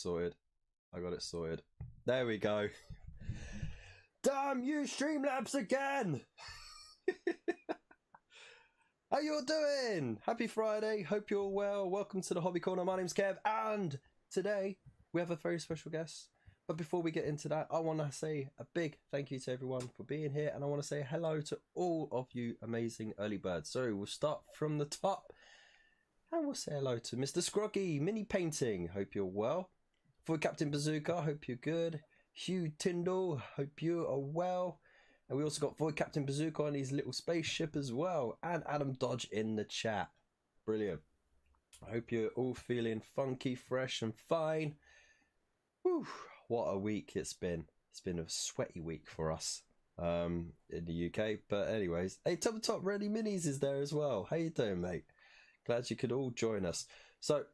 sorted. I got it sorted. There we go. Damn you, Streamlabs again! How you all doing? Happy Friday. Hope you're well. Welcome to the Hobby Corner. My name's Kev, and today we have a very special guest. But before we get into that, I want to say a big thank you to everyone for being here, and I want to say hello to all of you amazing early birds. So we'll start from the top, and we'll say hello to Mr. Scroggy, Mini Painting. Hope you're well. For Captain Bazooka, hope you're good. Hugh Tyndall, hope you are well. And we also got Void Captain Bazooka on his little spaceship as well. And Adam Dodge in the chat. Brilliant. I hope you're all feeling funky, fresh and fine. Whew, what a week it's been. It's been a sweaty week for us in the UK. But anyways, hey, Top Ready Minis is there as well. How you doing, mate? Glad you could all join us. So,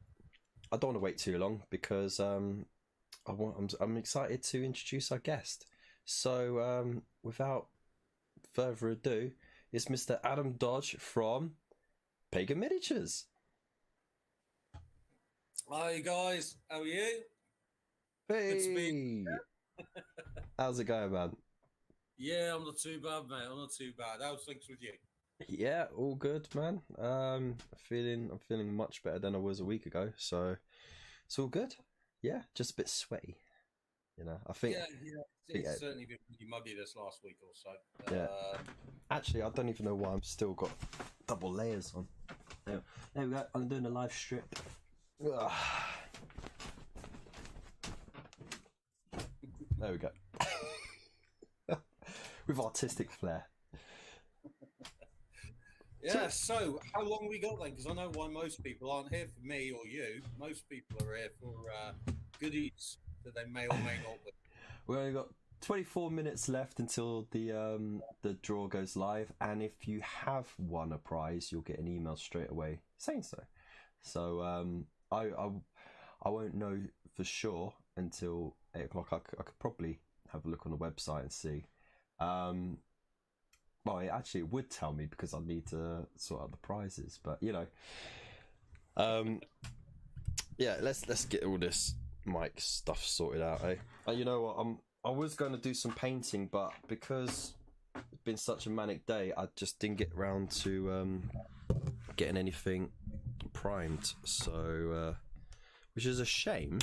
I don't want to wait too long because I'm excited to introduce our guest. So, without further ado, it's Mr. Adam Dodge from Pagan Miniatures. Hi guys, how are you? Hey! How's it going, man? Yeah, I'm not too bad, mate. I'm not too bad. How's things with you? Yeah, all good, man. I'm feeling much better than I was a week ago, so it's all good. Yeah, just a bit sweaty. You know, I think. It's certainly been pretty muggy this last week or so. Yeah. Actually, I don't even know why I'm still got double layers on. There we go. I'm doing a live strip. Ugh. There we go. With artistic flair. Yeah, so how long we got then? Because I know why most people aren't here for me or you. Most people are here for goodies that they may or may not win. We only got 24 minutes left until the draw goes live, and if you have won a prize, you'll get an email straight away saying so. So I won't know for sure until 8 o'clock. I could probably have a look on the website and see. Well, it would tell me because I need to sort out the prizes, but you know, yeah. Let's get all this mic stuff sorted out, eh? You know what? I was going to do some painting, but because it's been such a manic day, I just didn't get around to getting anything primed. So, which is a shame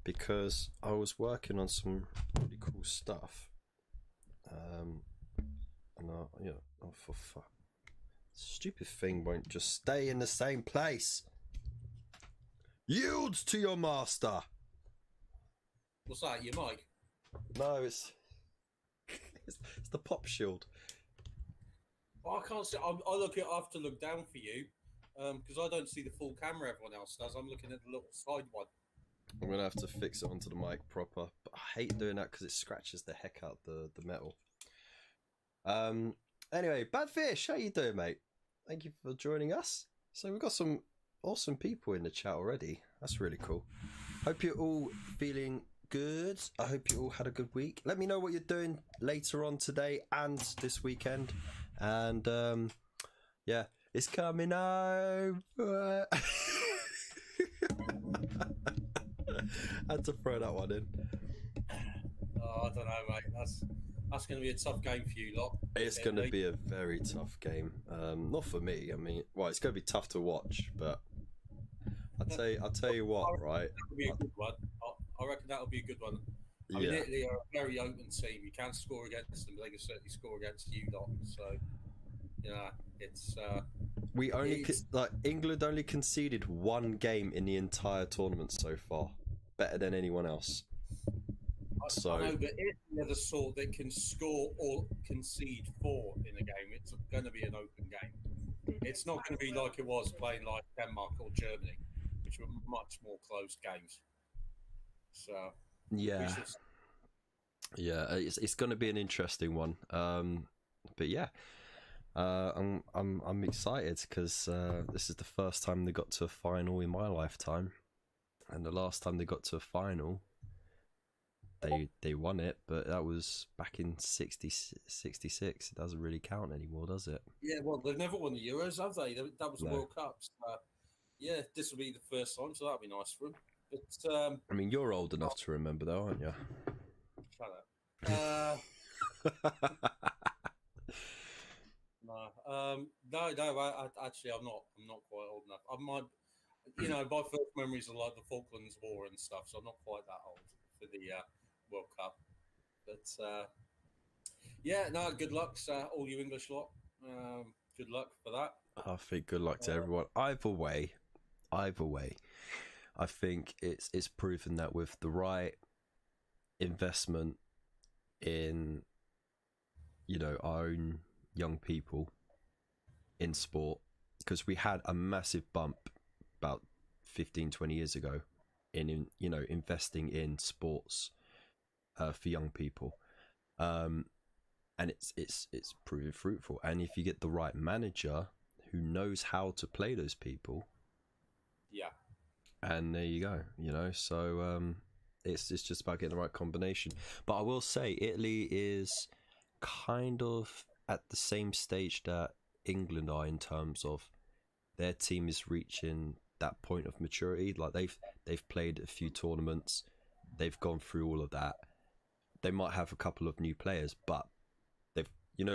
because I was working on some really cool stuff. Oh, for fuck. Stupid thing won't just stay in the same place. Yields to your master. What's that, your mic? No, it's the pop shield. Oh, I can't see. I have to look down for you because I don't see the full camera everyone else does. I'm looking at the little side one. I'm going to have to fix it onto the mic proper. But I hate doing that because it scratches the heck out the metal. Anyway, Badfish, how you doing, mate? Thank you for joining us. So we've got some awesome people in the chat already. That's really cool. Hope you're all feeling good. I hope you all had a good week. Let me know what you're doing later on today and this weekend. And yeah, it's coming home. I had to throw that one in. Oh, I don't know, mate. That's going to be a tough game for you lot. It's going to be a very tough game. Not for me. I mean, well, it's going to be tough to watch, but I'll tell you what, right? That'll be a good one. I reckon that'll be a good one. I mean, Italy are a very open team. You can't score against them, but they can certainly score against you lot. So, yeah, it's. England only conceded one game in the entire tournament so far, better than anyone else. I know, but if they're the sort that can score or concede 4 in a game, it's going to be an open game. It's not going to be like it was playing like Denmark or Germany, which were much more closed games. So yeah, it's going to be an interesting one. But yeah, I'm excited because this is the first time they got to a final in my lifetime, and the last time they got to a final. They won it, but that was back in 66. It doesn't really count anymore, does it? Yeah, well, they've never won the Euros, have they? That was the World Cup. So, yeah, this will be the first time, so that'll be nice for them. But I mean, you're old enough to remember, though, aren't you? shut up. No. Actually, I'm not. I'm not quite old enough. I might, my first memories are like the Falklands War and stuff, so I'm not quite that old for the World Cup. But yeah, no. Good luck, all you English lot. Good luck for that. I think good luck to everyone. Either way, I think it's proven that with the right investment in, our own young people in sport, because we had a massive bump about 15-20 years ago in investing in sports for young people, and it's proven fruitful. And if you get the right manager who knows how to play those people, and there you go, so it's just about getting the right combination. But I will say Italy is kind of at the same stage that England are in terms of their team is reaching that point of maturity. Like they've played a few tournaments, they've gone through all of that. They might have a couple of new players, but they've you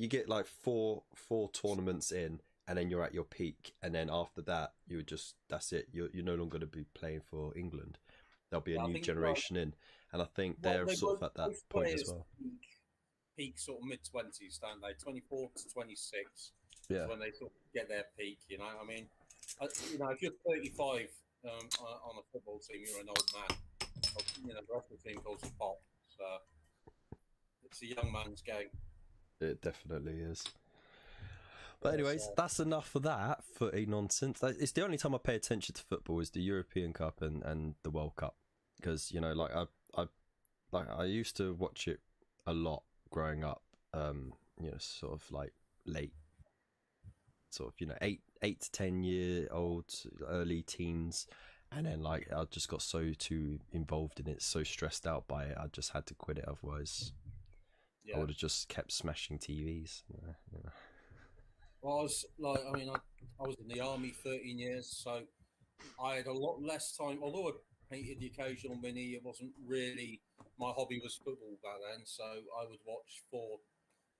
get like four tournaments in, and then you're at your peak, and then after that that's it. You're no longer going to be playing for England. There'll be a new generation in, and I think they're sort of at that point as well. Peak sort of mid-20s, don't they? 24 to 26 is when they sort of get their peak. I mean, if you're 35 on a football team, you're an old man. The rest of the team calls you pop. So it's a young man's game. It definitely is. But anyways, that's enough of that footy nonsense. It's the only time I pay attention to football is the European Cup and the World Cup, because I used to watch it a lot growing up. Sort of like late, sort of 8 to 10 year old, early teens, and then I just got too involved in it, so stressed out by it, I just had to quit it. Otherwise, I would have just kept smashing TVs. Well, I was in the army 13 years, so I had a lot less time. Although I painted the occasional mini, it wasn't really my hobby. Was football back then, so I would watch 4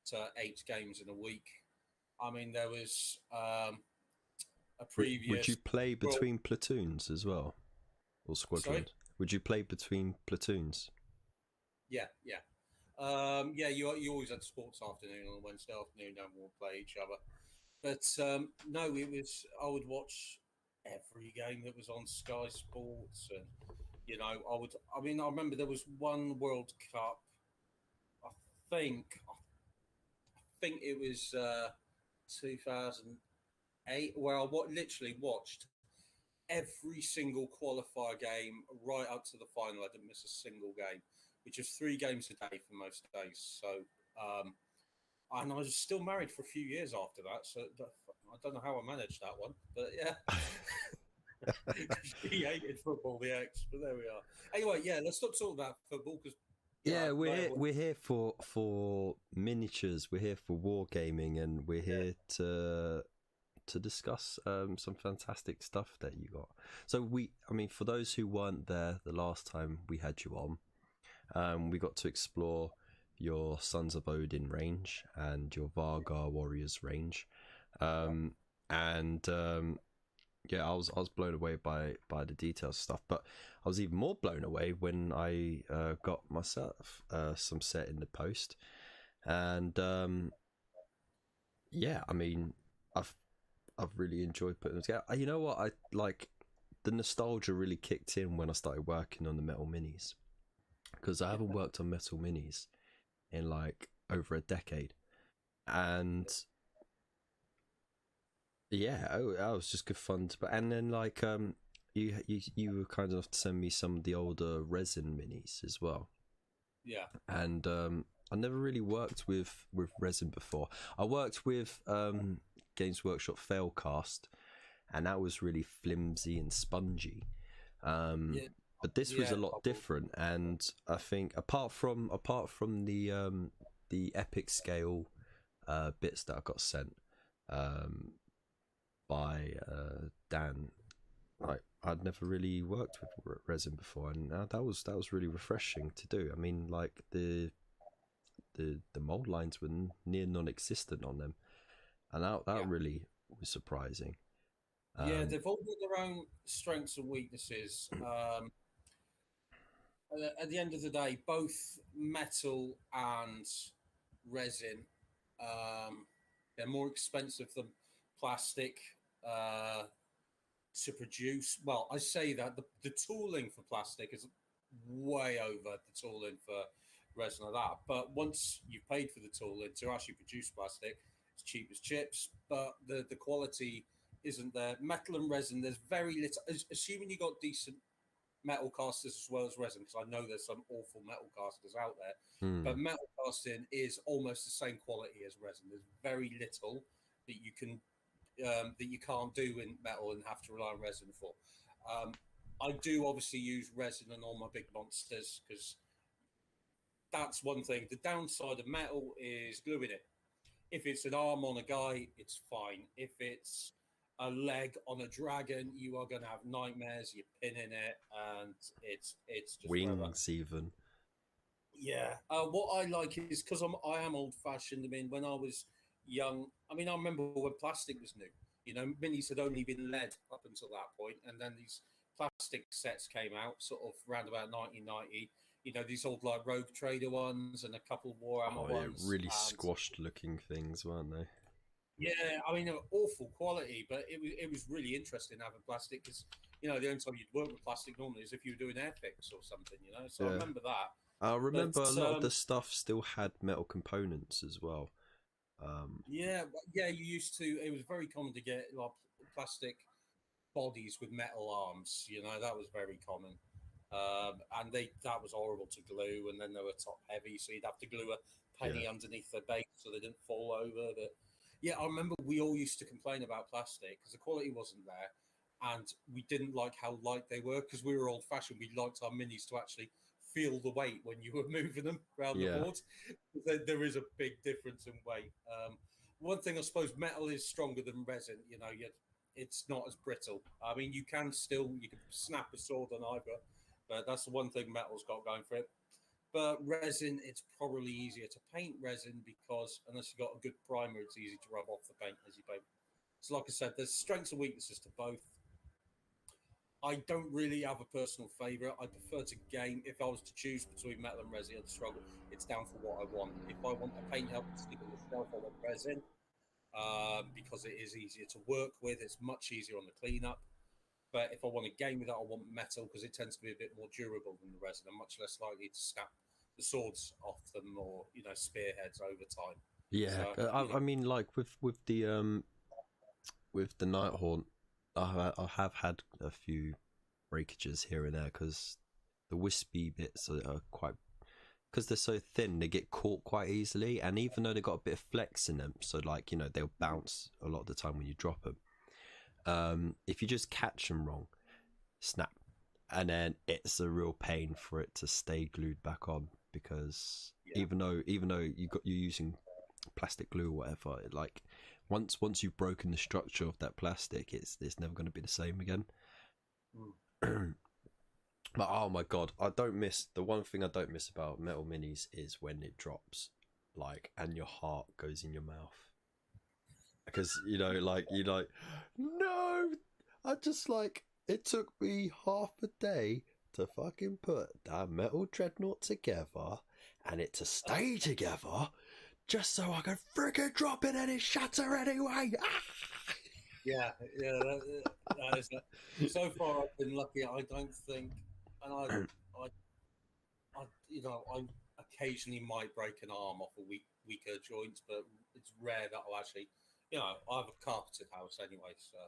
to 8 games in a week. I mean, there was a previous. Would you play between platoons as well, or squadrons? Sorry? Would you play between platoons? Yeah. You always had sports afternoon on a Wednesday afternoon, and we'll play each other. But no, I would watch every game that was on Sky Sports, and I remember there was one World Cup. I think it was 2008, where I literally watched every single qualifier game right up to the final. I didn't miss a single game, which is 3 games a day for most days. So, and I was still married for a few years after that. So I don't know how I managed that one, but yeah. He hated football, the ex, but there we are. Anyway, let's not talk about football because. Yeah, we're here for miniatures. We're here for wargaming, and we're here to discuss some fantastic stuff that you got. So for those who weren't there the last time we had you on, we got to explore your Sons of Odin range and your Vargar Warriors range, I was blown away by the details stuff, but I was even more blown away when I got myself some set in the post, and I've really enjoyed putting them together. You know what, I like the nostalgia really kicked in when I started working on the metal minis, because I haven't worked on metal minis in like over a decade, and that was just good fun. And then you were kind enough to send me some of the older resin minis as well. Yeah. And I never really worked with resin before. I worked with Games Workshop Failcast, and that was really flimsy and spongy. But this was a lot different, and I think apart from the epic scale bits that I got sent by Dan, like I'd never really worked with resin before, and that was really refreshing to do. I mean, like the mold lines were near non-existent on them, and that really was surprising. Yeah, they've all got their own strengths and weaknesses. At the end of the day, both metal and resin, they're more expensive than plastic to produce. Well, I say that the tooling for plastic is way over the tooling for resin like that. But once you've paid for the tooling to actually produce plastic, it's cheap as chips, but the quality isn't there. Metal and resin, there's very little. Assuming you got decent metal casters as well as resin, because I know there's some awful metal casters out there, but metal casting is almost the same quality as resin. There's very little that you can that you can't do in metal and have to rely on resin for. I do obviously use resin on all my big monsters because that's one thing. The downside of metal is gluing it. If it's an arm on a guy, it's fine. If it's a leg on a dragon, you are going to have nightmares. You're pinning it, and it's just wings even. Yeah. What I like is because I am old fashioned. I mean, when I was young, I mean, I remember when plastic was new. You know, minis had only been lead up until that point, and then these plastic sets came out, sort of around about 1990. You know, these old like Rogue Trader ones and a couple of Warhammer ones. Really squashed looking things, weren't they? Yeah, I mean, they were awful quality, but it was really interesting having plastic because, you know, the only time you'd work with plastic normally is if you were doing airfix or something, you know. So I remember that. I remember a lot of the stuff still had metal components as well. Yeah, you used to. It was very common to get like plastic bodies with metal arms. You know, that was very common. And that was horrible to glue, and then they were top heavy, so you'd have to glue a penny underneath their base so they didn't fall over. But yeah, I remember we all used to complain about plastic because the quality wasn't there, and we didn't like how light they were because we were old fashioned. We liked our minis to actually feel the weight when you were moving them around the board. There is a big difference in weight. One thing, I suppose, metal is stronger than resin. You know, it's not as brittle. I mean, you can snap a sword on either, but that's the one thing metal's got going for it. But resin, it's probably easier to paint resin because unless you've got a good primer, it's easy to rub off the paint as you paint. So like I said, there's strengths and weaknesses to both. I don't really have a personal favourite. I prefer to game. If I was to choose between metal and resin, I'd struggle. It's down for what I want. If I want a paint help to stick on the shelf, I want resin because it is easier to work with. It's much easier on the cleanup. But if I want to game with that, I want metal because it tends to be a bit more durable than the resin. I'm much less likely to snap the swords off them or, you know, spearheads over time. Yeah, so, I mean, like with the Nighthaunt, I have had a few breakages here and there because the wispy bits are quite, because they're so thin, they get caught quite easily, and even though they've got a bit of flex in them, so like, you know, they'll bounce a lot of the time when you drop them. If you just catch them wrong, snap, and then it's a real pain for it to stay glued back on because even though you're using plastic glue or whatever, like once you've broken the structure of that plastic, it's never going to be the same again. But oh my god, the one thing I don't miss about metal minis is when it drops, like, and your heart goes in your mouth. Because, you know, like, you're like, no, I just, like, it took me half a day to fucking put that metal dreadnought together and it to stay together just so I could freaking drop it and it shatter anyway. Yeah, that is it. So far I've been lucky. I don't think, and I occasionally might break an arm off a weaker joint, but it's rare that I'll actually, you know, I have a carpeted house anyway, so.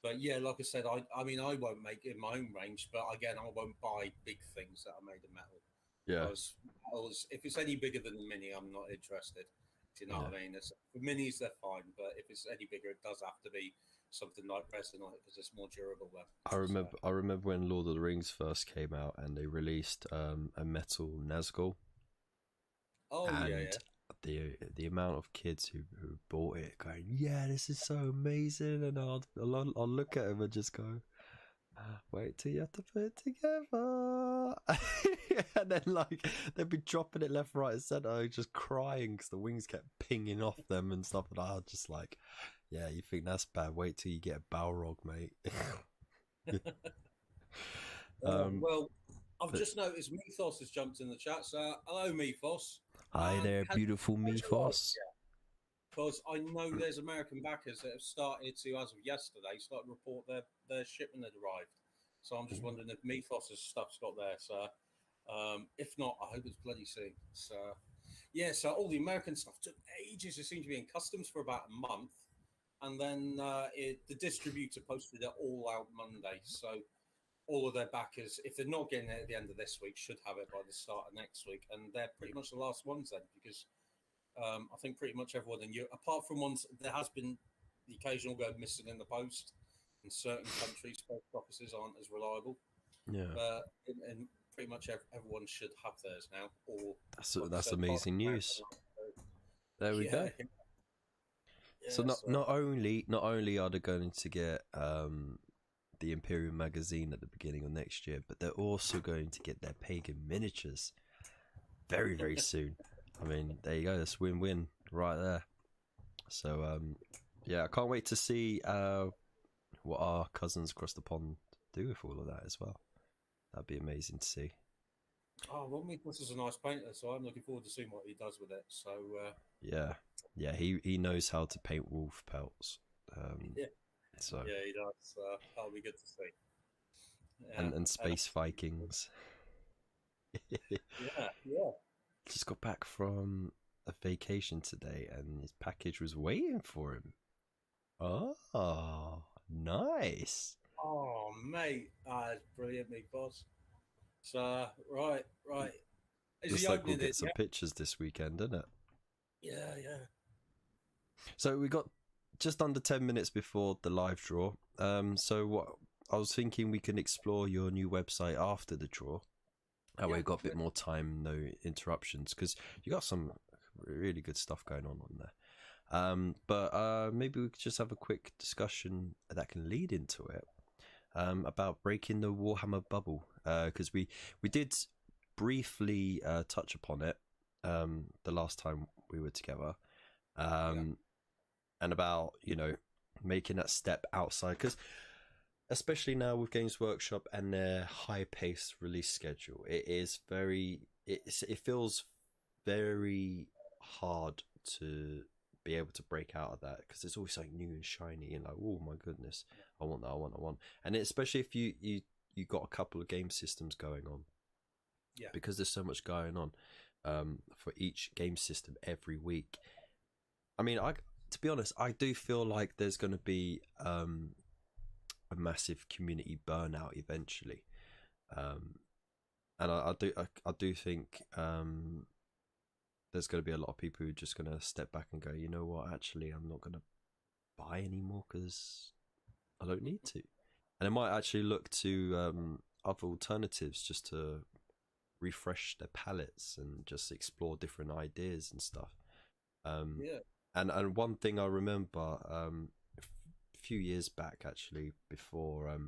But yeah, like I said, I mean, I won't make it in my own range, but again, I won't buy big things that are made of metal. Yeah. Because if it's any bigger than a mini, I'm not interested. Do you know what I mean? For minis, they're fine, but if it's any bigger, it does have to be something like resin on it because it's more durable. I remember when Lord of the Rings first came out and they released a metal Nazgul. Oh, and the amount of kids who bought it going, yeah, this is so amazing, and I'll look at him and just go, Wait till you have to put it together. And then, like, they'd be dropping it left, right, and centre, just crying because the wings kept pinging off them and stuff. And I was just like, yeah, you think that's bad? Wait till you get a Balrog, mate. Well, I've just noticed Mythos has jumped in the chat. So, hello, Mythos. Hi there, beautiful Mythos. Because I know there's American backers that have started to, as of yesterday, start to report their shipment had arrived. So I'm just wondering if Mythos' stuff's got there. So if not, I hope it's bloody soon. So yeah, so all the American stuff took ages. It seemed to be in customs for about a month, and then the distributor posted it all out Monday. So all of their backers, if they're not getting it at the end of this week, should have it by the start of next week, and they're pretty much the last ones then, because I think pretty much everyone in Europe, apart from ones, there has been the occasional go missing in the post. In certain countries, post offices aren't as reliable. Yeah, and pretty much everyone should have theirs now. Or that's amazing news. There we go. Yeah, So not only are they going to get the Imperial magazine at the beginning of next year, but they're also going to get their pagan miniatures very, very soon. I mean, there you go. That's win-win right there. So yeah, I can't wait to see what our cousins across the pond do with all of that as well. That'd be amazing to see. Oh, well, Mythos is a nice painter, so I'm looking forward to seeing what he does with it. So yeah, he knows how to paint wolf pelts. Yeah, so yeah, he does. That'll be good to see. Yeah. And space Vikings. yeah. Just got back from a vacation today, and his package was waiting for him. Oh, nice. Oh, mate, that's brilliant, Mythos. So right. Looks like we'll get some pictures this weekend, isn't it? Yeah. So we got just under 10 minutes before the live draw. So what I was thinking, we can explore your new website after the draw. That way, we've got a bit more time, no interruptions, because you got some really good stuff going on there. But maybe we could just have a quick discussion that can lead into it about breaking the Warhammer bubble, because we did briefly touch upon it the last time we were together, and about making that step outside, because especially now with Games Workshop and their high-paced release schedule, it feels very hard to be able to break out of that, because it's always something new and shiny and like, oh my goodness, I want that, I want. And especially if you got a couple of game systems going on, because there's so much going on for each game system every week. I mean, to be honest, I do feel like there's going to be a massive community burnout eventually, and I do think there's going to be a lot of people who are just going to step back and go, you know what, actually I'm not going to buy anymore because I don't need to, and they might actually look to other alternatives just to refresh their palettes and just explore different ideas and stuff. And one thing I remember a few years back, actually, before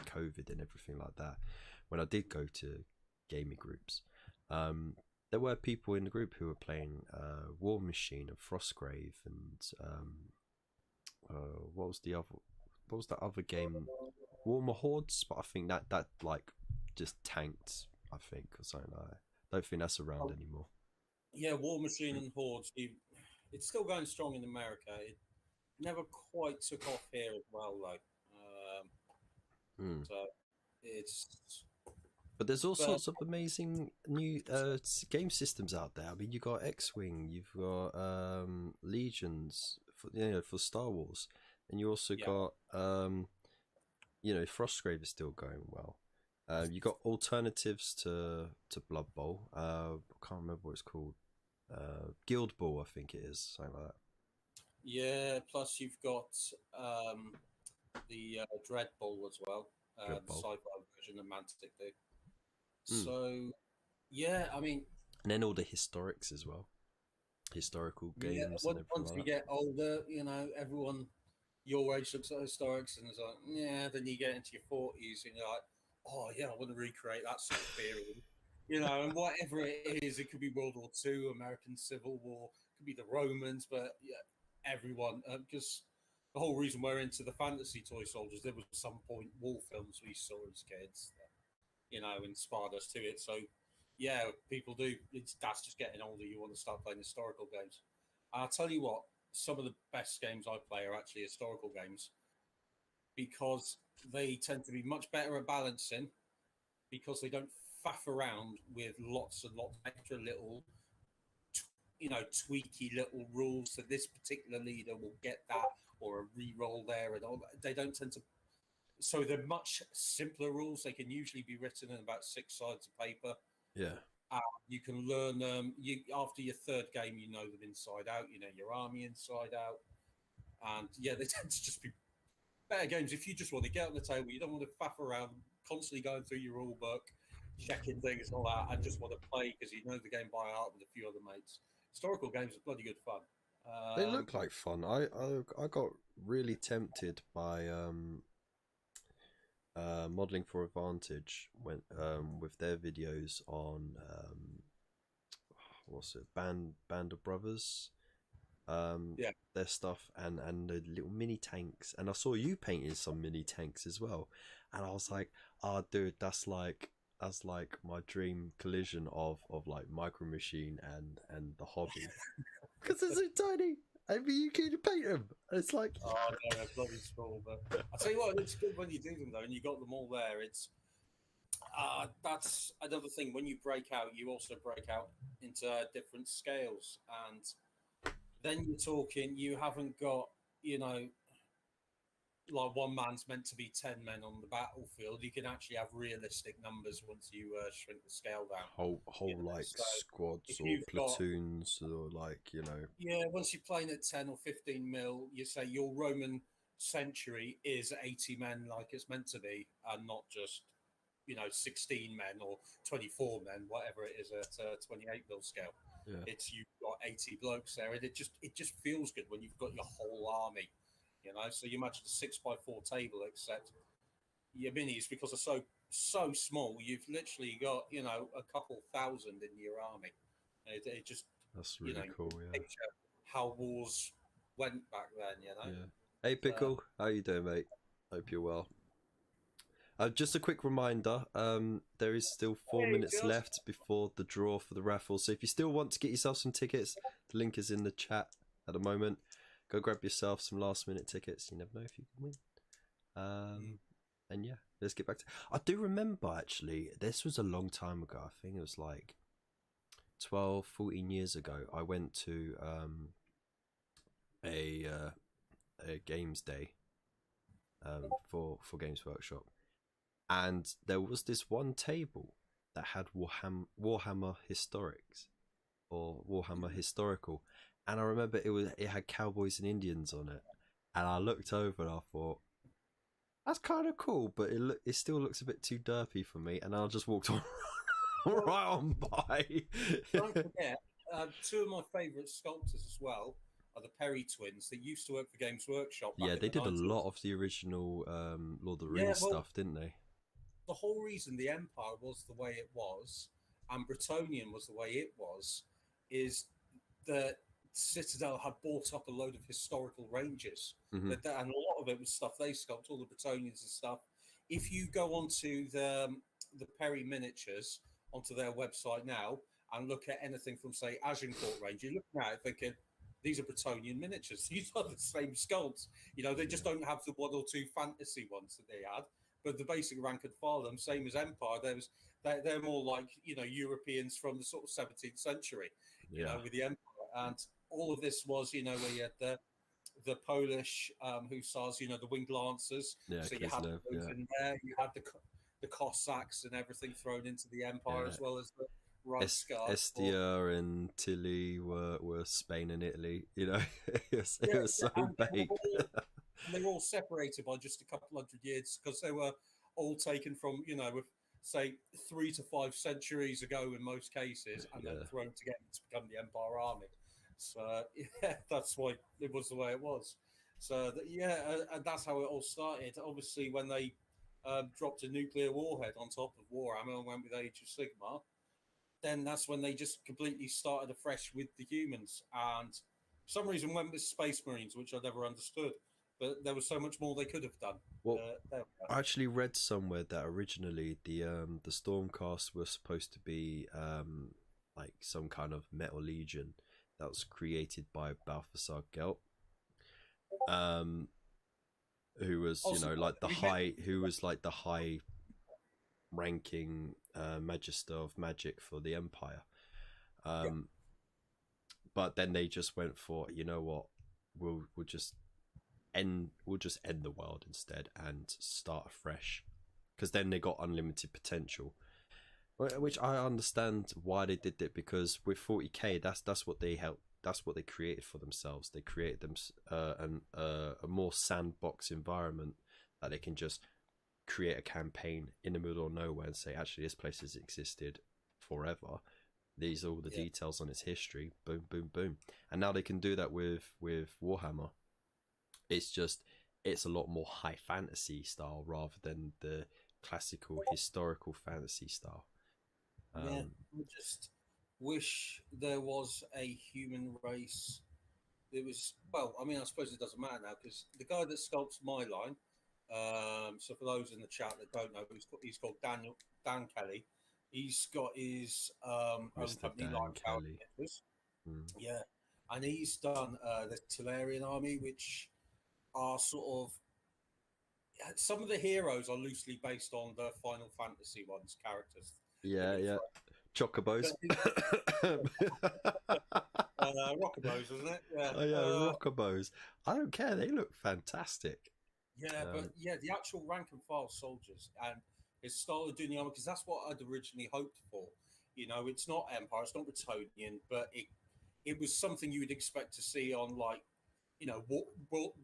COVID and everything like that, when I did go to gaming groups, there were people in the group who were playing War Machine and Frostgrave and what was the other game? Warhammer Hordes, but I think that like just tanked, I think, or something like that. I don't think that's around anymore. Yeah, War Machine and Hordes, it's still going strong in America. It never quite took off here as well, though. So it's. But there's all sorts of amazing new game systems out there. I mean, you've got X-Wing, you've got Legions for Star Wars, and you also got Frostgrave is still going well. You got alternatives to Blood Bowl. I can't remember what it's called. Guild Ball, I think it is, something like that. Yeah, plus you've got the Dread Ball as well, the sci-fi version that Mantic do. So, yeah, I mean... And then all the historics as well. Historical games and everything once you get older, everyone... your age looks at historics, and it's like, yeah. Then you get into your 40s, and you're like, oh yeah, I want to recreate that sort of period, and whatever it is, it could be World War II, American Civil War, it could be the Romans, but yeah, everyone, because the whole reason we're into the fantasy toy soldiers, there was some point war films we saw as kids that, inspired us to it. So yeah, people do. That's just getting older. You want to start playing historical games. I'll tell you what, some of the best games I play are actually historical games because they tend to be much better at balancing because they don't faff around with lots and lots of extra little, tweaky little rules that this particular leader will get that or a re-roll there and all. They don't tend to. So they're much simpler rules. They can usually be written in about 6 sides of paper. Yeah. You can learn them. After your third game, you know them inside out. You know your army inside out, and yeah, they tend to just be better games. If you just want to get on the table, you don't want to faff around, constantly going through your rule book, checking things and all that. I just want to play because you know the game by heart with a few other mates. Historical games are bloody good fun. They look like fun. I got really tempted by Modeling for Advantage when with their videos on what's it, Band of Brothers, their stuff and the little mini tanks, and I saw you painting some mini tanks as well, and I was like, oh dude, that's like my dream collision of like Micro Machine and the hobby because they're so tiny. I mean, you can paint them. It's like, oh no, they're bloody small. But I tell you what, it's good when you do them though, and you got them all there. It's that's another thing. When you break out, you also break out into different scales, and then you're talking. You haven't got, like one man's meant to be 10 men on the battlefield. You can actually have realistic numbers once you shrink the scale down. Whole like so squads or platoons or like, Yeah, once you're playing at 10 or 15 mil, you say your Roman century is 80 men like it's meant to be, and not just, 16 men or 24 men, whatever it is at 28 mil scale. Yeah. It's you've got 80 blokes there, and it just feels good when you've got your whole army. So you imagine a 6x4 table, except your minis, because they're so small, you've literally got a couple thousand in your army. It just that's really cool. Yeah, picture how wars went back then. Yeah. Hey Pickle, how you doing, mate? Hope you're well. Just a quick reminder, there is still 4 minutes left before the draw for the raffle. So if you still want to get yourself some tickets, the link is in the chat at the moment. Go grab yourself some last minute tickets. You never know if you can win. And yeah, let's get back to. I do remember actually, this was a long time ago. I think it was like 12, 14 years ago. I went to a games day for Games Workshop, and there was this one table that had Warhammer Historics or Warhammer Historical. And I remember it had cowboys and Indians on it, and I looked over and I thought, that's kind of cool, but it still looks a bit too derpy for me, and I just walked on right on by. Don't forget, 2 of my favourite sculptors as well are the Perry twins. They used to work for Games Workshop. Yeah, they did 90s. A lot of the original Lord of the Rings stuff, didn't they? The whole reason the Empire was the way it was, and Bretonian was the way it was, is that Citadel had bought up a load of historical ranges, and a lot of it was stuff they sculpted, all the Bretonians and stuff. If you go onto the Perry Miniatures onto their website now and look at anything from say Agincourt range, you're looking at it thinking these are Bretonian miniatures. These are the same sculpts. They just don't have the 1 or 2 fantasy ones that they had, but the basic rank and file them same as Empire. They're more like Europeans from the sort of 17th century, with the Empire. And all of this was, where you had the Polish hussars, the winged lancers. Yeah, so you had those in there. You had the Cossacks and everything thrown into the Empire, as well as the Estia and Tilly were Spain and Italy. It was so baked. They were all separated by just a couple hundred years because they were all taken from, say 3 to 5 centuries ago in most cases, and then thrown together to become the Empire Army. So yeah, that's why it was the way it was. So and that's how it all started. Obviously, when they dropped a nuclear warhead on top of Warhammer and went with Age of Sigmar, then that's when they just completely started afresh with the humans. And for some reason went with Space Marines, which I never understood. But there was so much more they could have done. Well, I actually read somewhere that originally the Stormcast was supposed to be like some kind of metal legion that was created by Balthasar Gelt, who was like the high ranking magister of magic for the Empire. But then they just went for, you know what, we'll just end the world instead and start afresh, because then they got unlimited potential, which I understand why they did it, because with 40k that's what they created for themselves. They created them a more sandbox environment that they can just create a campaign in the middle of nowhere and say, actually, this place has existed forever, these are all the details on its history, boom boom boom. And now they can do that with Warhammer. It's a lot more high fantasy style rather than the classical historical fantasy style. I just wish there was a human race. It was, well, I mean, I suppose it doesn't matter now, because the guy that sculpts my line, so for those in the chat that don't know, he's called Dan Kelly. He's got his own company, Line Kelly. Yeah, and he's done the Tellarian army, which are sort of, some of the heroes are loosely based on the Final Fantasy ones characters. Chocobos. Rockabos, isn't it? Yeah. Oh yeah, Rockabos. I don't care. They look fantastic. Yeah, but the actual rank and file soldiers and his style of doing the armor, because that's what I'd originally hoped for. You know, it's not Empire, it's not Bretonnian, but it was something you would expect to see on, like, you know,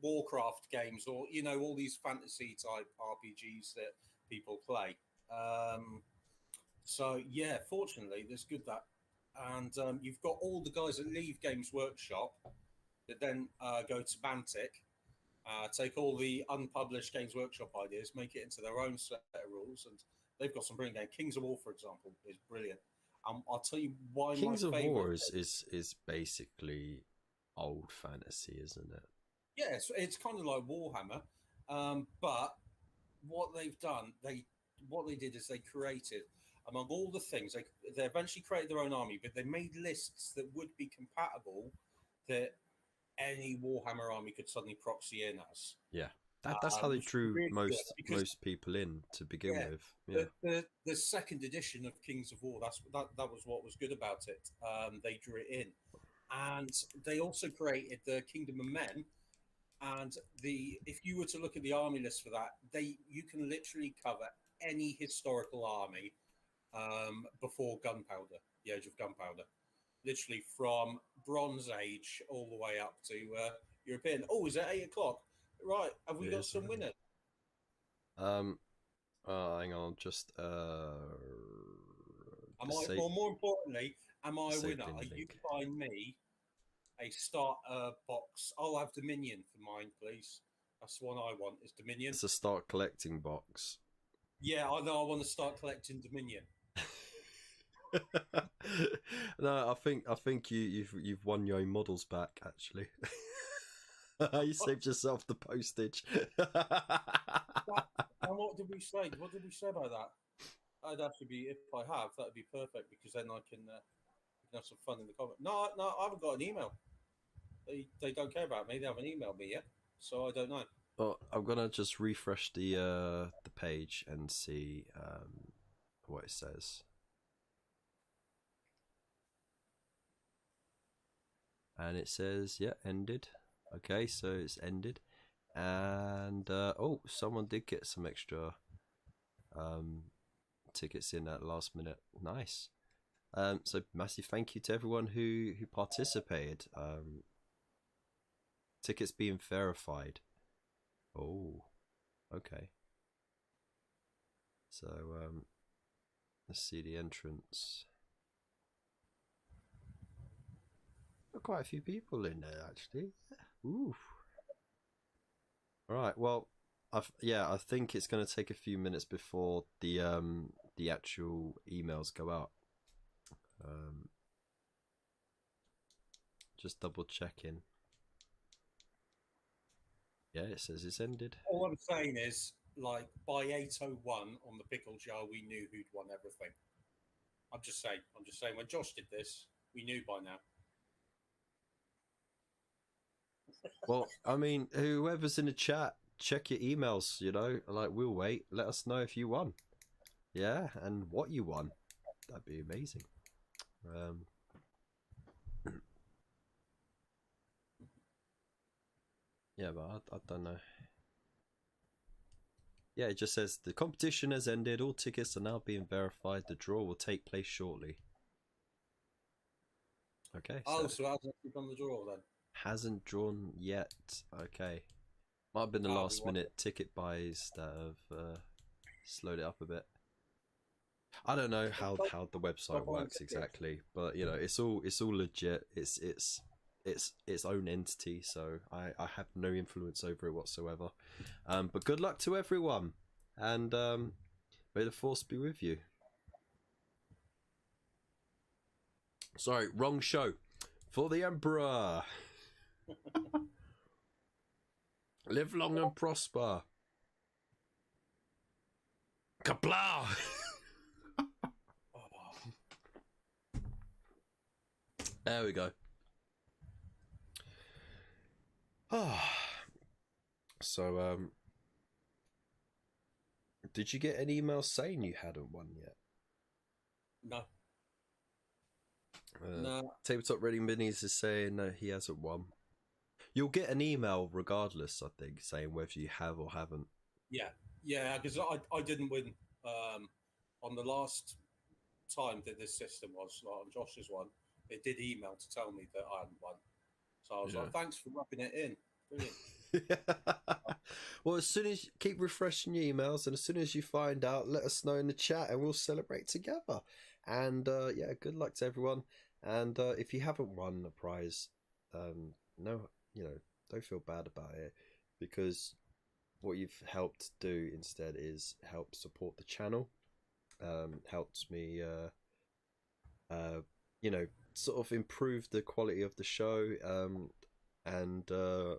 Warcraft games, or, you know, all these fantasy type RPGs that people play. So yeah, fortunately, there's good that, and you've got all the guys that leave Games Workshop that then go to Mantic, take all the unpublished Games Workshop ideas, make it into their own set of rules, and they've got some brilliant games. Kings of War, for example, is brilliant. I'll tell you why. Kings of War is basically old fantasy, isn't it? Yeah, it's kind of like Warhammer, but what they've done, what they did is they created, among all the things, they eventually created their own army, but they made lists that would be compatible, that any Warhammer army could suddenly proxy in as. Yeah, that's how they drew really most people in to begin with. Yeah, the second edition of Kings of War, that was what was good about it. They drew it in, and they also created the Kingdom of Men. And if you were to look at the army list for that, you can literally cover any historical army before gunpowder, the age of gunpowder, literally from Bronze Age all the way up to European. Oh, is it 8 o'clock? Right, have we got some winners? Hang on, just more importantly, am I a winner? You can find me a starter box. I'll have Dominion for mine, please. That's the one I want, is Dominion. It's a start collecting box. Yeah, I know. I want to start collecting Dominion. No, I think you've won your own models back, actually. You saved yourself the postage. And what did we say? What did we say about that? I'd actually be, if I have, that'd be perfect, because then I can have some fun in the comment. No, I haven't got an email. They don't care about me. They haven't emailed me yet, so I don't know. Well, I'm gonna just refresh the page and see what it says. And it says, yeah, ended. Okay, so it's ended. And oh, someone did get some extra tickets in at last minute. Nice. So massive thank you to everyone who participated. Tickets being verified. Oh, okay. So let's see the entrance. Got quite a few people in there, actually. Ooh. All right. Well, I think it's going to take a few minutes before the actual emails go out. Just double checking. Yeah, it says it's ended. All I'm saying is, like, by 8:01 on the pickle jar, we knew who'd won everything. I'm just saying. When Josh did this, we knew by now. Well, I mean, whoever's in the chat, check your emails. You know, like we'll wait. Let us know if you won. Yeah, and what you won. That'd be amazing. Yeah, but I don't know. Yeah, it just says the competition has ended. All tickets are now being verified. The draw will take place shortly. Okay. So it hasn't done the draw then? Hasn't drawn yet. Okay. Might have been the last minute ticket buys that have slowed it up a bit. I don't know how the website works exactly, but you know, it's all legit. It's its own entity, so I have no influence over it whatsoever. But good luck to everyone, and may the force be with you. Sorry, wrong show. For the Emperor. Live long and prosper. Kapla! There we go. So, did you get an email saying you hadn't won yet? No. No. Tabletop Ready Minis is saying that he hasn't won. You'll get an email regardless, I think, saying whether you have or haven't. Yeah, because I didn't win on the last time that this system was, like on Josh's one. It did email to tell me that I hadn't won. So I was like, thanks for rubbing it in. Brilliant. Well, as soon as you keep refreshing your emails, and as soon as you find out, let us know in the chat and we'll celebrate together. And yeah, good luck to everyone. And if you haven't won a prize, no, you know, don't feel bad about it, because what you've helped do instead is help support the channel. Helps me, you know, sort of improve the quality of the show. And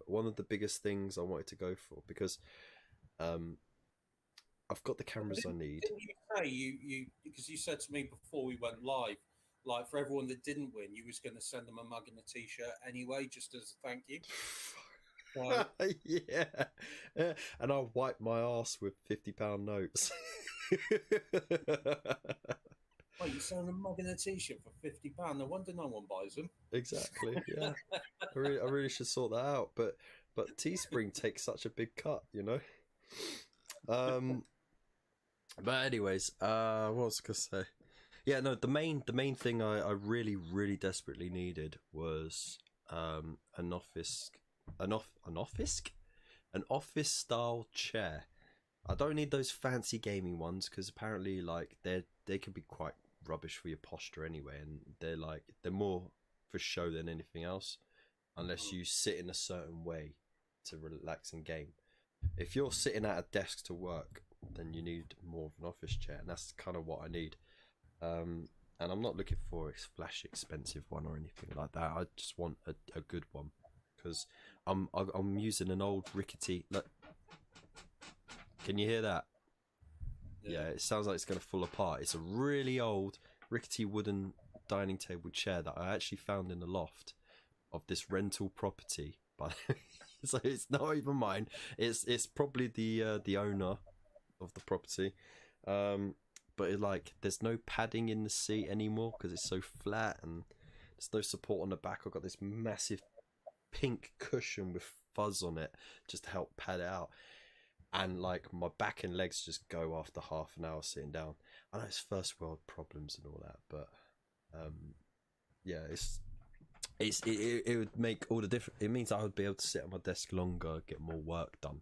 one of the biggest things I wanted to go for, because I've got the cameras I need. Didn't you say you because you said to me before we went live, like for everyone that didn't win, you was going to send them a mug and a t-shirt anyway, just as a thank you. Yeah, and I'll wipe my ass with £50 notes. Oh, you selling a mug and a t-shirt for £50? No wonder no one buys them. Exactly. Yeah, I really should sort that out. But Teespring takes such a big cut, you know. But anyways, what was I gonna say? Yeah, no. The main thing I really desperately needed was an office style chair. I don't need those fancy gaming ones, because apparently like they can be quite rubbish for your posture anyway, and they're more for show than anything else, unless you sit in a certain way to relax and game. If you're sitting at a desk to work, then you need more of an office chair, and that's kind of what I need. And I'm not looking for a flashy expensive one or anything like that. I just want a good one, because I'm using an old rickety. Look, can you hear that? Yeah, it sounds like it's going to fall apart. It's a really old, rickety wooden dining table chair that I actually found in the loft of this rental property. But so it's not even mine. It's probably the owner of the property. But there's no padding in the seat anymore because it's so flat, and there's no support on the back. I've got this massive pink cushion with fuzz on it just to help pad it out. And like my back and legs just go after half an hour sitting down. I know it's first world problems and all that, but yeah, it would make all the difference. It means I would be able to sit at my desk longer, get more work done.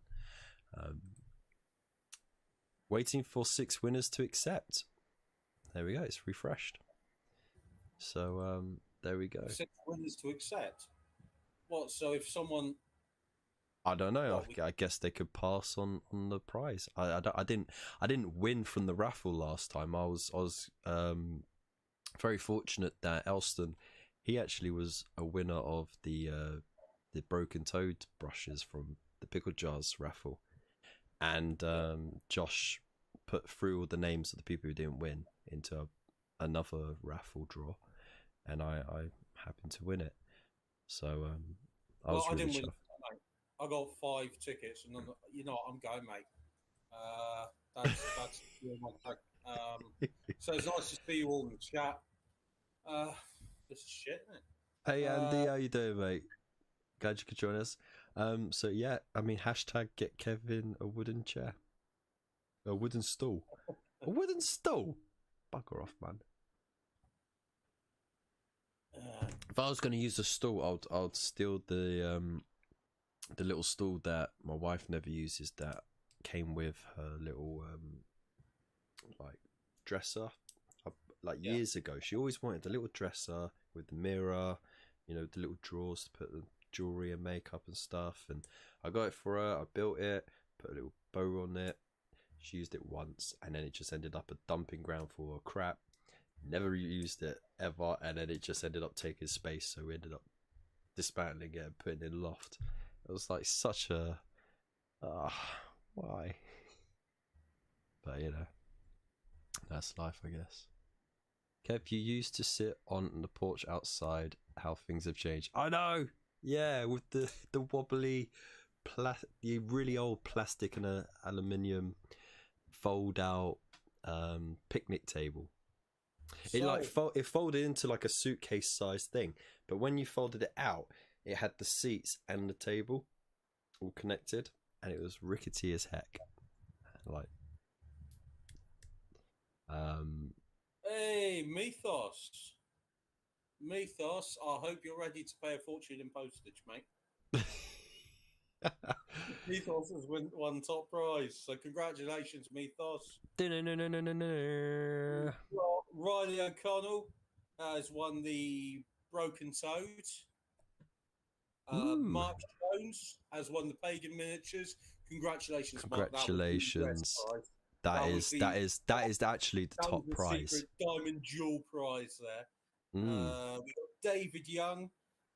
Waiting for 6 winners to accept. There we go. It's refreshed. So there we go. 6 winners to accept. What? So if someone I don't know. Well, I guess they could pass on the prize. I didn't win from the raffle last time. I was very fortunate that Elston, he actually was a winner of the broken toad brushes from the pickle jars raffle, and Josh put through all the names of the people who didn't win into another raffle draw, and I happened to win it. So I was really didn't win. chuffed. I got 5 tickets, and you know I'm going, mate. That's my tag. So it's nice to see you all in the chat. This is shit, isn't it? Hey Andy, how you doing, mate? Glad you could join us. So yeah, I mean, hashtag get Kevin a wooden chair, a wooden stool, a wooden stool. Bugger off, man. If I was going to use a stool, I'd steal the little stool that my wife never uses, that came with her little like dresser. Years ago, she always wanted the little dresser with the mirror, you know, the little drawers to put the jewelry and makeup and stuff. And I got it for her. I built it, put a little bow on it. She used it once, and then it just ended up a dumping ground for crap. Never used it ever, and then it just ended up taking space. So we ended up dismantling it and putting it in the loft. It was like such a why? But you know, that's life, I guess. Kev, you used to sit on the porch outside. How things have changed. I know. Yeah, with the wobbly, the really old plastic and aluminium fold out picnic table. It folded into like a suitcase sized thing, but when you folded it out, it had the seats and the table all connected, and it was rickety as heck. Like, hey, Mythos, I hope you're ready to pay a fortune in postage, mate. Mythos has won top prize, so congratulations, Mythos. Riley O'Connell has won the Broken Toad. Mark Jones has won the Pagan Miniatures. Congratulations, congratulations. Mark. That is actually the top prize. Diamond jewel prize there. We got David Young,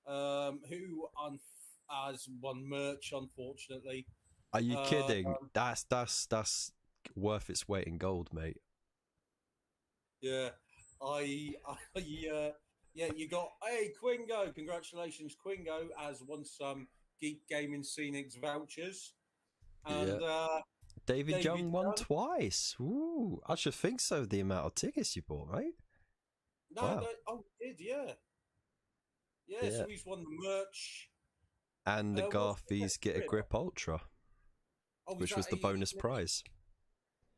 who has won merch, unfortunately. Are you kidding? That's worth its weight in gold, mate. Yeah, yeah, you got Quingo. Congratulations, Quingo has won some Geek Gaming Scenics vouchers, and David Young won twice. Ooh, I should think so. The amount of tickets you bought, mate. No, wow. He did, yeah. So he's won the merch and the Garfies Get a Grip Ultra, which was the bonus prize.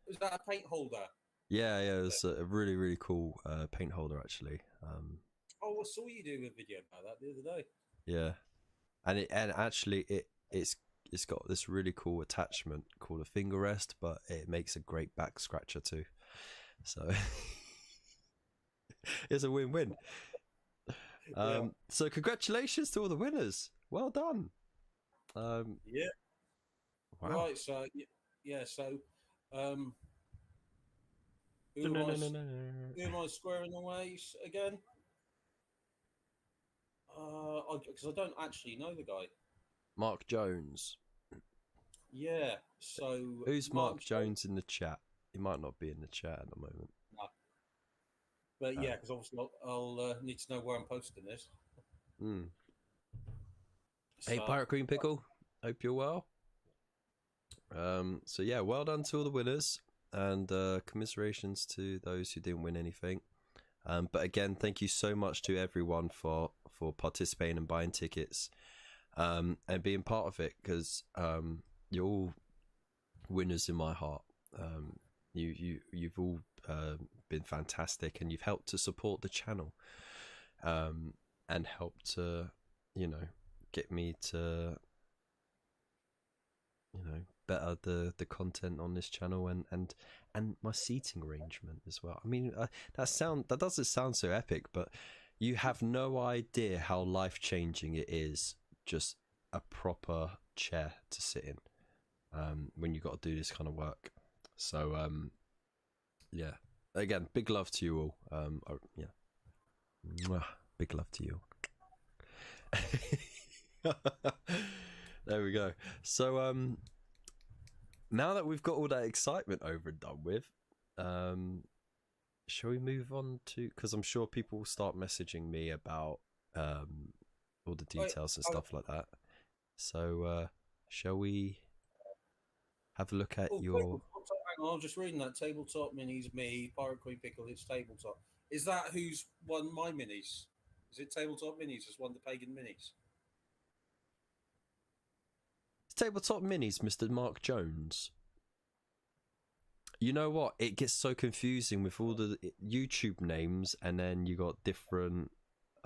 Was that a paint holder? Yeah, it was a really, really cool paint holder, actually. I saw you do a video about that the other day. Yeah, and actually it's got this really cool attachment called a finger rest, but it makes a great back scratcher too. So it's a win-win. So congratulations to all the winners. Well done. Yeah. Wow. Right. So who am I squaring away again? Because I don't actually know the guy. Mark Jones. Yeah. So who's Mark Jones in the chat? He might not be in the chat at the moment. No. But yeah, because obviously I'll need to know where I'm posting this. Hey, Pirate Queen Pickle. Hope you're well. So yeah, well done to all the winners, and commiserations to those who didn't win anything. But again, thank you so much to everyone for participating and buying tickets, and being part of it, because you're all winners in my heart. You've all been fantastic, and you've helped to support the channel, and helped to, get me to, better the content on this channel, and my seating arrangement as well. I mean, that doesn't sound so epic, but you have no idea how life-changing it is just a proper chair to sit in when you got to do this kind of work. So yeah, again, big love to you all. Yeah, mwah, big love to you. There we go. So now that we've got all that excitement over and done with, shall we move on to, because I'm sure people will start messaging me about all the details and stuff like that. So shall we have a look at your... Hang on, I'm just reading that. Tabletop Minis, me, Pirate Queen Pickle, it's Tabletop. Is that who's won my minis? Is it Tabletop Minis has won the Pagan Minis? Tabletop Minis, Mr. Mark Jones. You know what? It gets so confusing with all the YouTube names, and then you got different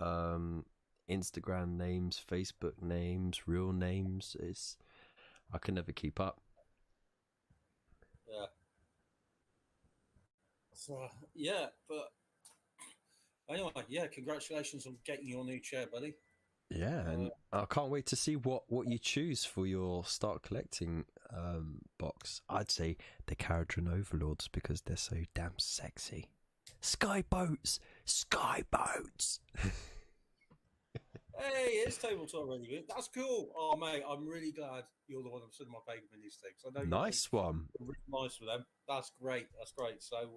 Instagram names, Facebook names, real names. I can never keep up. Yeah. So, yeah, but anyway, yeah, congratulations on getting your new chair, buddy. Yeah, and I can't wait to see what you choose for your start collecting box. I'd say the Caradron Overlords, because they're so damn sexy. Skyboats! Skyboats! Hey, it's Tabletop already. That's cool. Oh, mate, I'm really glad you're the one I'm sending my Pagan Minis to. I know nice one. Really nice for them. That's great. That's great. So,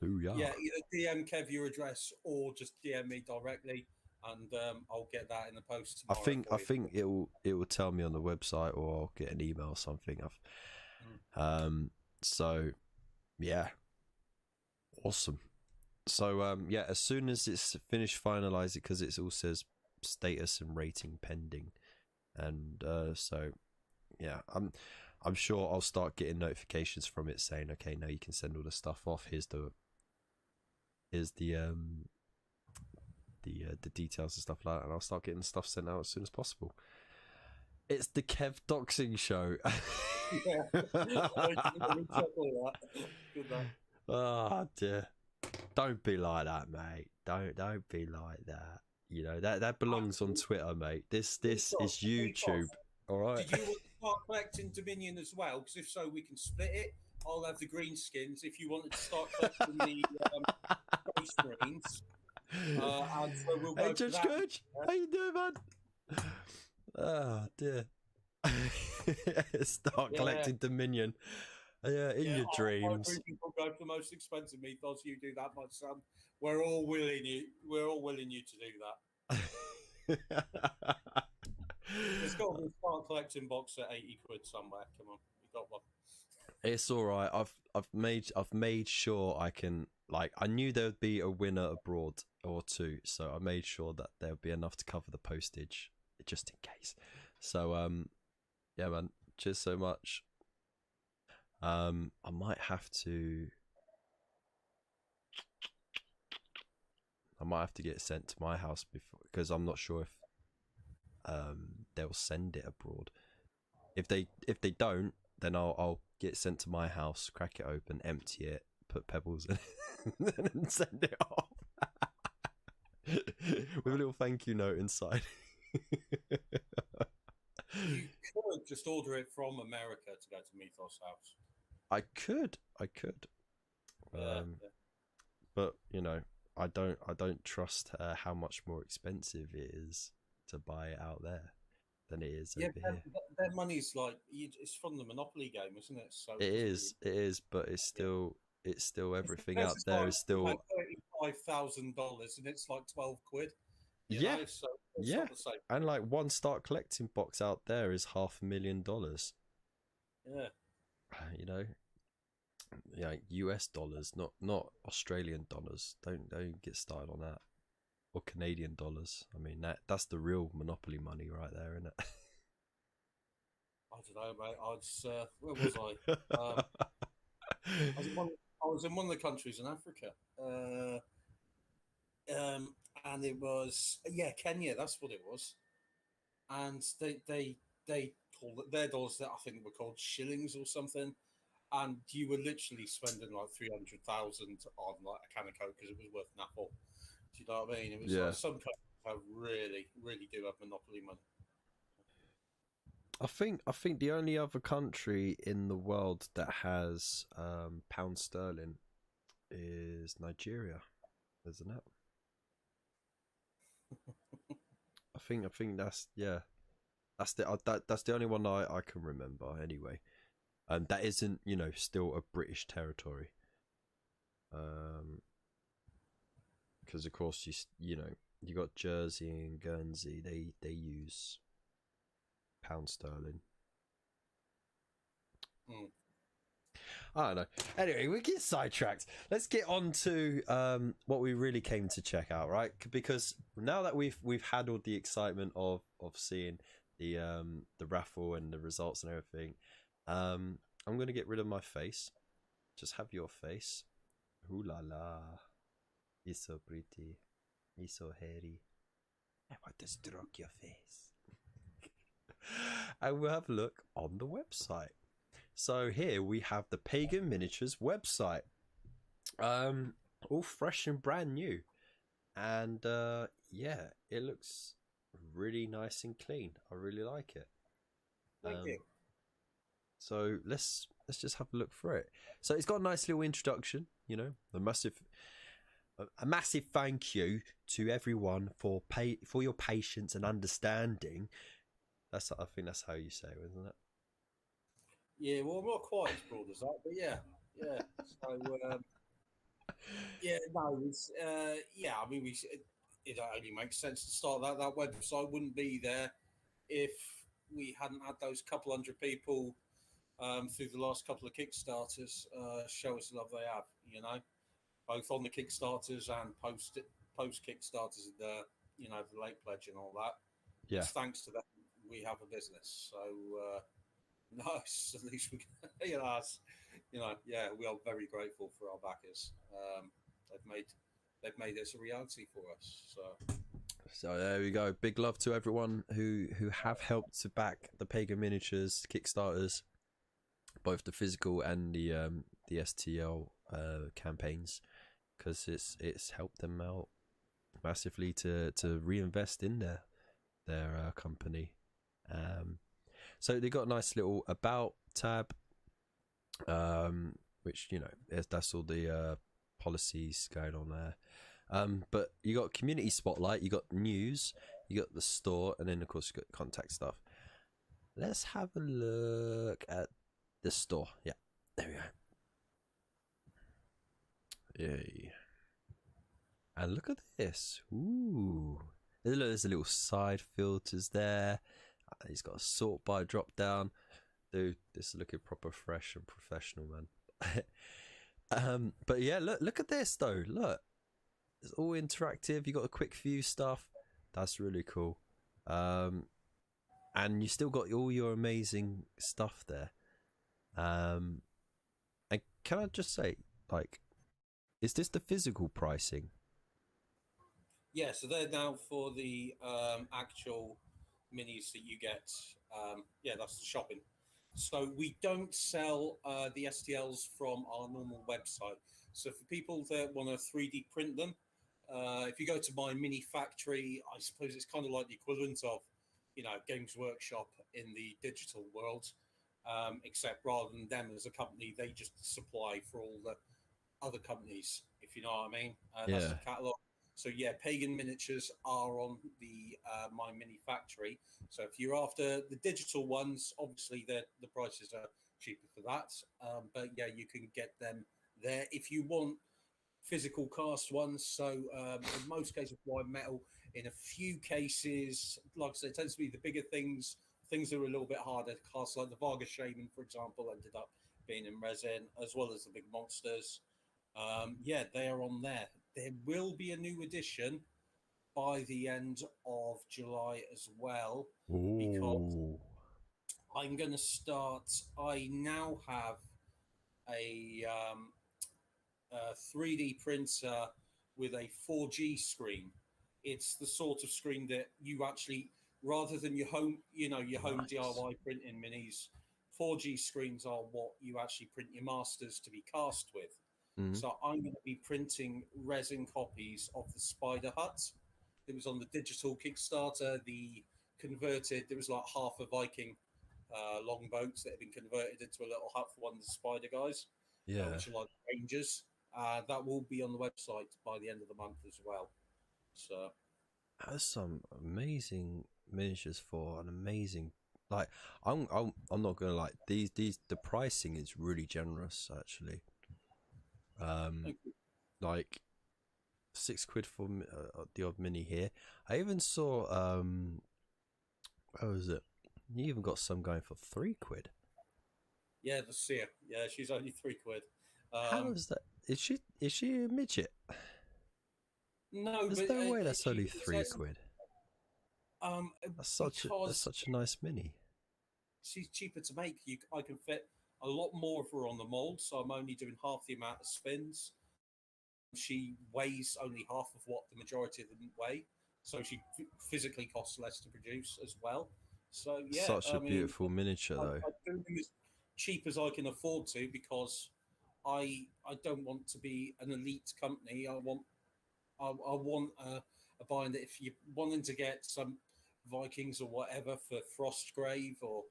yeah, either DM Kev your address or just DM me directly, and I'll get that in the post tomorrow. I think it will tell me on the website, or I'll get an email or something. So yeah, awesome. So yeah, as soon as it's finished, finalize it, because it all says status and rating pending, and so yeah, I'm sure I'll start getting notifications from it saying, okay, now you can send all the stuff off. Here's the details and stuff like that, and I'll start getting the stuff sent out as soon as possible. It's the Kev Doxing Show. Oh dear, don't be like that, mate. Don't be like that. You know that belongs on Twitter, mate. This is YouTube. All right. Did you want to start collecting Dominion as well? Because if so, we can split it. I'll have the green skins. If you wanted to start collecting the base greens, and so we'll go. Hey, Judge Coach, how you doing, man? Oh dear. Start collecting Dominion. Yeah, in your dreams. People go for the most expensive mythos. You do that, my son. We're all willing you to do that. There's got to be a start collecting box at 80 quid somewhere. Come on, you got one. It's all right. I've made sure I can, like, I knew there would be a winner abroad or two, so I made sure that there would be enough to cover the postage just in case. So yeah, man, cheers so much. I might have to get it sent to my house before, because I'm not sure if they'll send it abroad. If they don't, then I'll get it sent to my house, crack it open, empty it, put pebbles in it, and send it off with a little thank you note inside. You could just order it from America to go to Mythos' house. I could. But you know, I don't trust how much more expensive it is to buy it out there than it is over here. Their money's like, it's from the Monopoly game, isn't it? So it is, but it's still everything out there is still like $35,000, and it's like 12 quid. Yeah, so yeah, and like one start collecting box out there is $500,000. Yeah, you know, yeah, US dollars, not Australian dollars. Don't get started on that, or Canadian dollars. I mean, that's the real Monopoly money right there, isn't it? I don't know, mate. Where was I? I was in one of the countries in Africa. And it was Kenya. That's what it was. And they called it, their dollars that I think were called shillings or something. And you were literally spending like 300,000 on like a can of Coke because it was worth an apple. Do you know what I mean? It was like some countries have really do have monopoly money. I think the only other country in the world that has pound sterling is Nigeria, isn't it? I think that's, yeah. That's the only one I can remember anyway. That isn't, still a British territory. Because of course you got Jersey and Guernsey. They use pound sterling. I don't know. Anyway, we get sidetracked. Let's get on to what we really came to check out, right? Because now that we've had all the excitement of seeing the raffle and the results and everything, I'm gonna get rid of my face. Just have your face. Ooh la la, he's so pretty. He's so hairy. I want to stroke your face. And we'll have a look on the website. So here we have the Pagan Miniatures website, all fresh and brand new, and yeah, it looks really nice and clean. I really like it. Thank you. So let's just have a look through it. So it's got a nice little introduction, a massive thank you to everyone for your patience and understanding. I think that's how you say it, isn't it? Yeah, well, I'm not quite as broad as that, but yeah. So, yeah, no, it's yeah. I mean, it only makes sense to start that. That website wouldn't be there if we hadn't had those couple hundred people through the last couple of Kickstarters show us the love they have. Both on the Kickstarters and post Kickstarters, the the late pledge and all that. Yeah. It's thanks to them we have a business. So. Nice. At least we, yeah, we are very grateful for our backers. They've made this a reality for us. So there we go. Big love to everyone who have helped to back the Pagan Miniatures Kickstarters, both the physical and the STL campaigns, because it's helped them out massively to reinvest in their company. So they got a nice little about tab, which that's all the policies going on there. But you got community spotlight, you got news, you got the store, and then of course you got contact stuff. Let's have a look at the store. Yeah, there we go. Yay! And look at this. Ooh, there's a little side filters there. He's got a sort by drop down. Dude, this is looking proper fresh and professional, man. But yeah, look at this though. Look, it's all interactive. You got the quick view stuff. That's really cool. And you still got all your amazing stuff there. And can I just say, is this the physical pricing? Yeah, so they're now for the actual minis that you get. That's the shopping. So we don't sell the STLs from our normal website. So for people that want to 3D print them, if you go to my mini factory, I suppose it's kind of like the equivalent of, Games Workshop in the digital world, except rather than them as a company, they just supply for all the other companies, if you know what I mean. That's the catalog. So yeah, Pagan Miniatures are on the My Mini Factory. So if you're after the digital ones, obviously the prices are cheaper for that. But yeah, you can get them there. If you want physical cast ones, so in most cases white metal, in a few cases, like I said, it tends to be the bigger things that are a little bit harder to cast, like the Varga Shaman, for example, ended up being in resin, as well as the big monsters. They are on there. There will be a new edition by the end of July as well. Ooh. Because I'm going to start. I now have a 3D printer with a 4G screen. It's the sort of screen that you actually, rather than your home, home DIY printing minis, 4G screens are what you actually print your masters to be cast with. Mm-hmm. So I'm going to be printing resin copies of the Spider Hut. It was on the digital Kickstarter. The converted, there was like half a Viking longboats that have been converted into a little hut for one of the spider guys, Yeah. which are like rangers. That will be on the website by the end of the month as well. So That's some amazing miniatures for an amazing. Like, I'm not gonna like these. The pricing is really generous actually. Like £6 for the odd mini here. I even saw what was it? You even got some going for £3. yeah, the seer. Yeah, she's only £3. How is that? Is she a midget? No, There's but no way that's only £3. That's such a nice mini. She's cheaper to make. I can fit a lot more of her on the mold, so I'm only doing half the amount of spins. She weighs only half of what the majority of them weigh, so she physically costs less to produce as well. So yeah, Such a beautiful miniature though. I do them as cheap as I can afford to, because I don't want to be an elite company. I want a buying that if you're wanting to get some Vikings or whatever for Frostgrave, or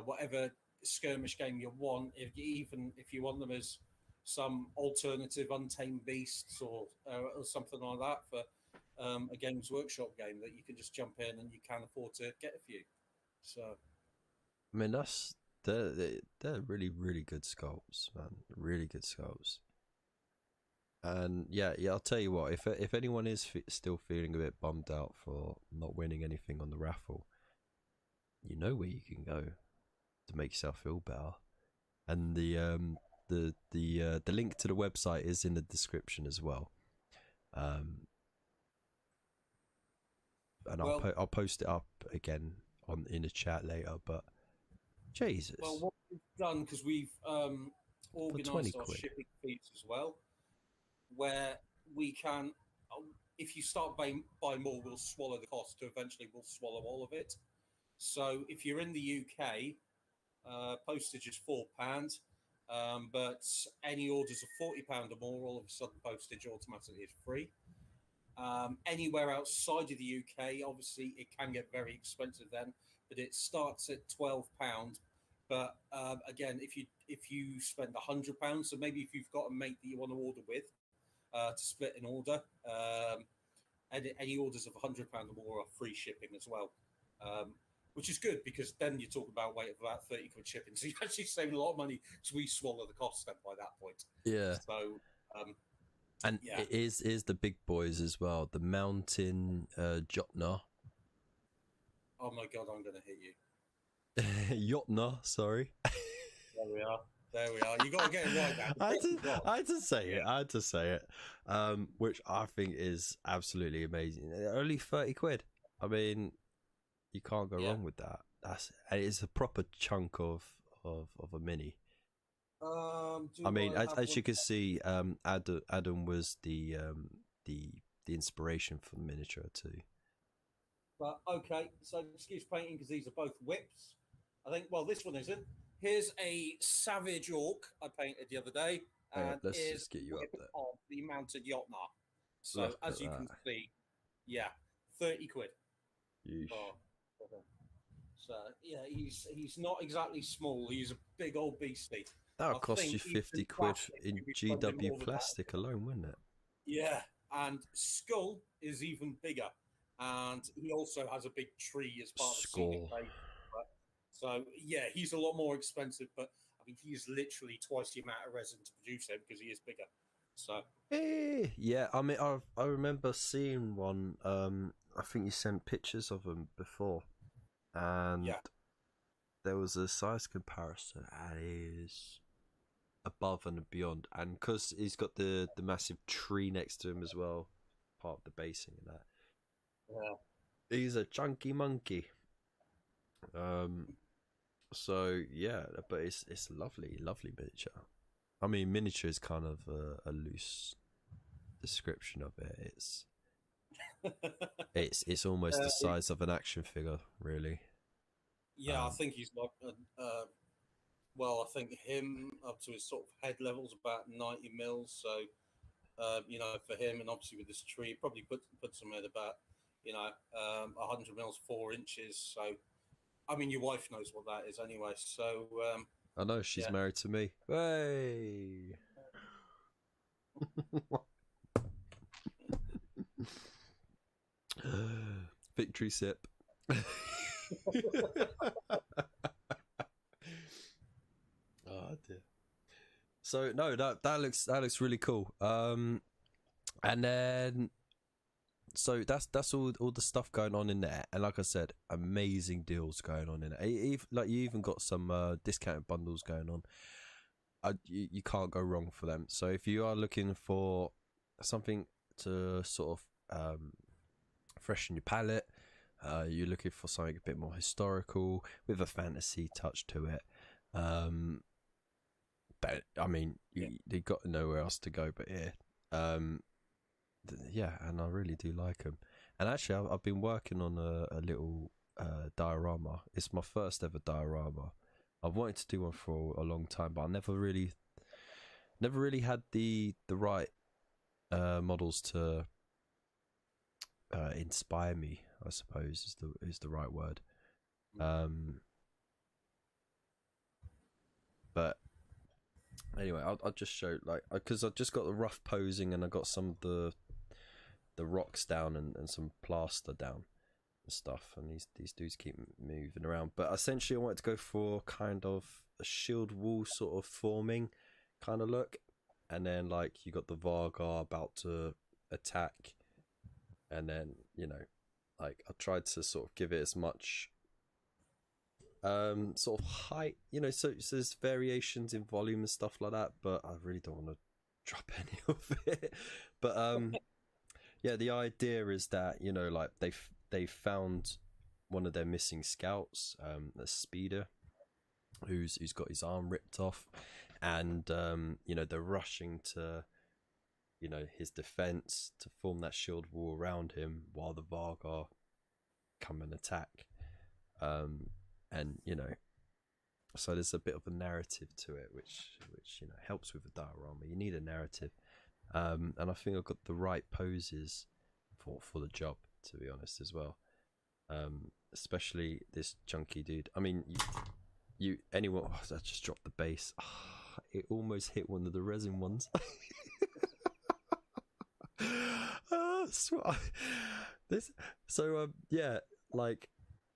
whatever skirmish game you want, even if you want them as some alternative Untamed Beasts or something like that for a Games Workshop game that you can just jump in and you can afford to get a few. So I mean, they're really, really good sculpts, man. Really good sculpts. And yeah, I'll tell you what. If anyone is still feeling a bit bummed out for not winning anything on the raffle, you know where you can go to make yourself feel better. And the link to the website is in the description as well. And I'll post it up again in the chat later. But Jesus. Well, what we've done, because we've organised our shipping fees as well, where we can, if you start buying more, we'll swallow the cost. Eventually, we'll swallow all of it. So if you're in the UK, postage is £4, but any orders of £40 or more, all of a sudden postage automatically is free. Anywhere outside of the UK, obviously it can get very expensive then, but it starts at £12. But again, if you spend £100, so maybe if you've got a mate that you want to order with, to split an order, any orders of £100 or more are free shipping as well. Which is good, because then you talk about weight of about £30 shipping. So you're actually saving a lot of money, so we swallow the cost then by that point. Yeah. So, and yeah. It is the big boys as well. The Mountain Jotnar. Oh my God, I'm going to hit you. Jotnar, sorry. There we are. You got to get it right now. I had to say it. Which I think is absolutely amazing. Only £30. I mean, you can't go wrong with that. It's a proper chunk of a mini. I mean, as you can see, Adam was the inspiration for the miniature too. But okay, so excuse painting, because these are both whips. I think. Well, this one isn't. Here's a Savage Orc I painted the other day, and let's just get you up there. Of the Mounted Jotnar. So as you can see, £30. So yeah, he's not exactly small. He's a big old beastie. That'll cost you £50 in GW plastic alone, wouldn't it? Yeah, and Skull is even bigger, and he also has a big tree as part of the scenic base. So yeah, he's a lot more expensive, but I mean, he's literally twice the amount of resin to produce him because he is bigger. So yeah, I mean, I remember seeing one. I think you sent pictures of him before, and there was a size comparison, and it is above and beyond. And because he's got the massive tree next to him as well, part of the basing and that. Yeah, he's a chunky monkey. So yeah, but it's lovely miniature. I mean, miniature is kind of a loose description of it. It's almost the size of an action figure, really. Yeah, I think he's like, well, I think him up to his sort of head level's about 90 mils. So, for him, and obviously with this tree, probably puts him at about, 100 mils, 4 inches. So, I mean, your wife knows what that is anyway. So I know she's married to me. Hey. Victory sip. Oh dear. So no, that looks really cool. And then so that's all the stuff going on in there, and like I said, amazing deals going on in it. Like you even got some discounted bundles going on. You can't go wrong for them. So if you are looking for something to sort of freshen your palate, you're looking for something a bit more historical with a fantasy touch to it. But I mean, you got nowhere else to go but here. Yeah, and I really do like them. And actually, I've been working on a little diorama. It's my first ever diorama. I've wanted to do one for a long time, but I never really had the right models to inspire me, I suppose is the right word. But anyway, I'll just show, like, because I just got the rough posing and I got some of the rocks down and some plaster down and stuff, and these dudes keep moving around. But essentially I wanted to go for kind of a shield wall sort of forming kind of look, and then like you got the Vargar about to attack, and then, you know, like I tried to sort of give it as much sort of height, you know, so there's variations in volume and stuff like that, but I really don't want to drop any of it. But yeah, the idea is that, you know, like they found one of their missing scouts, a speeder, who's got his arm ripped off, and you know, they're rushing to, you know, his defense to form that shield wall around him while the Vargar come and attack. And you know, so there's a bit of a narrative to it, which you know helps with the diorama. You need a narrative, and I think I've got the right poses for the job, to be honest, as well. Especially this chunky dude. I mean, anyone? Oh, I just dropped the base. Oh, it almost hit one of the resin ones. Yeah, like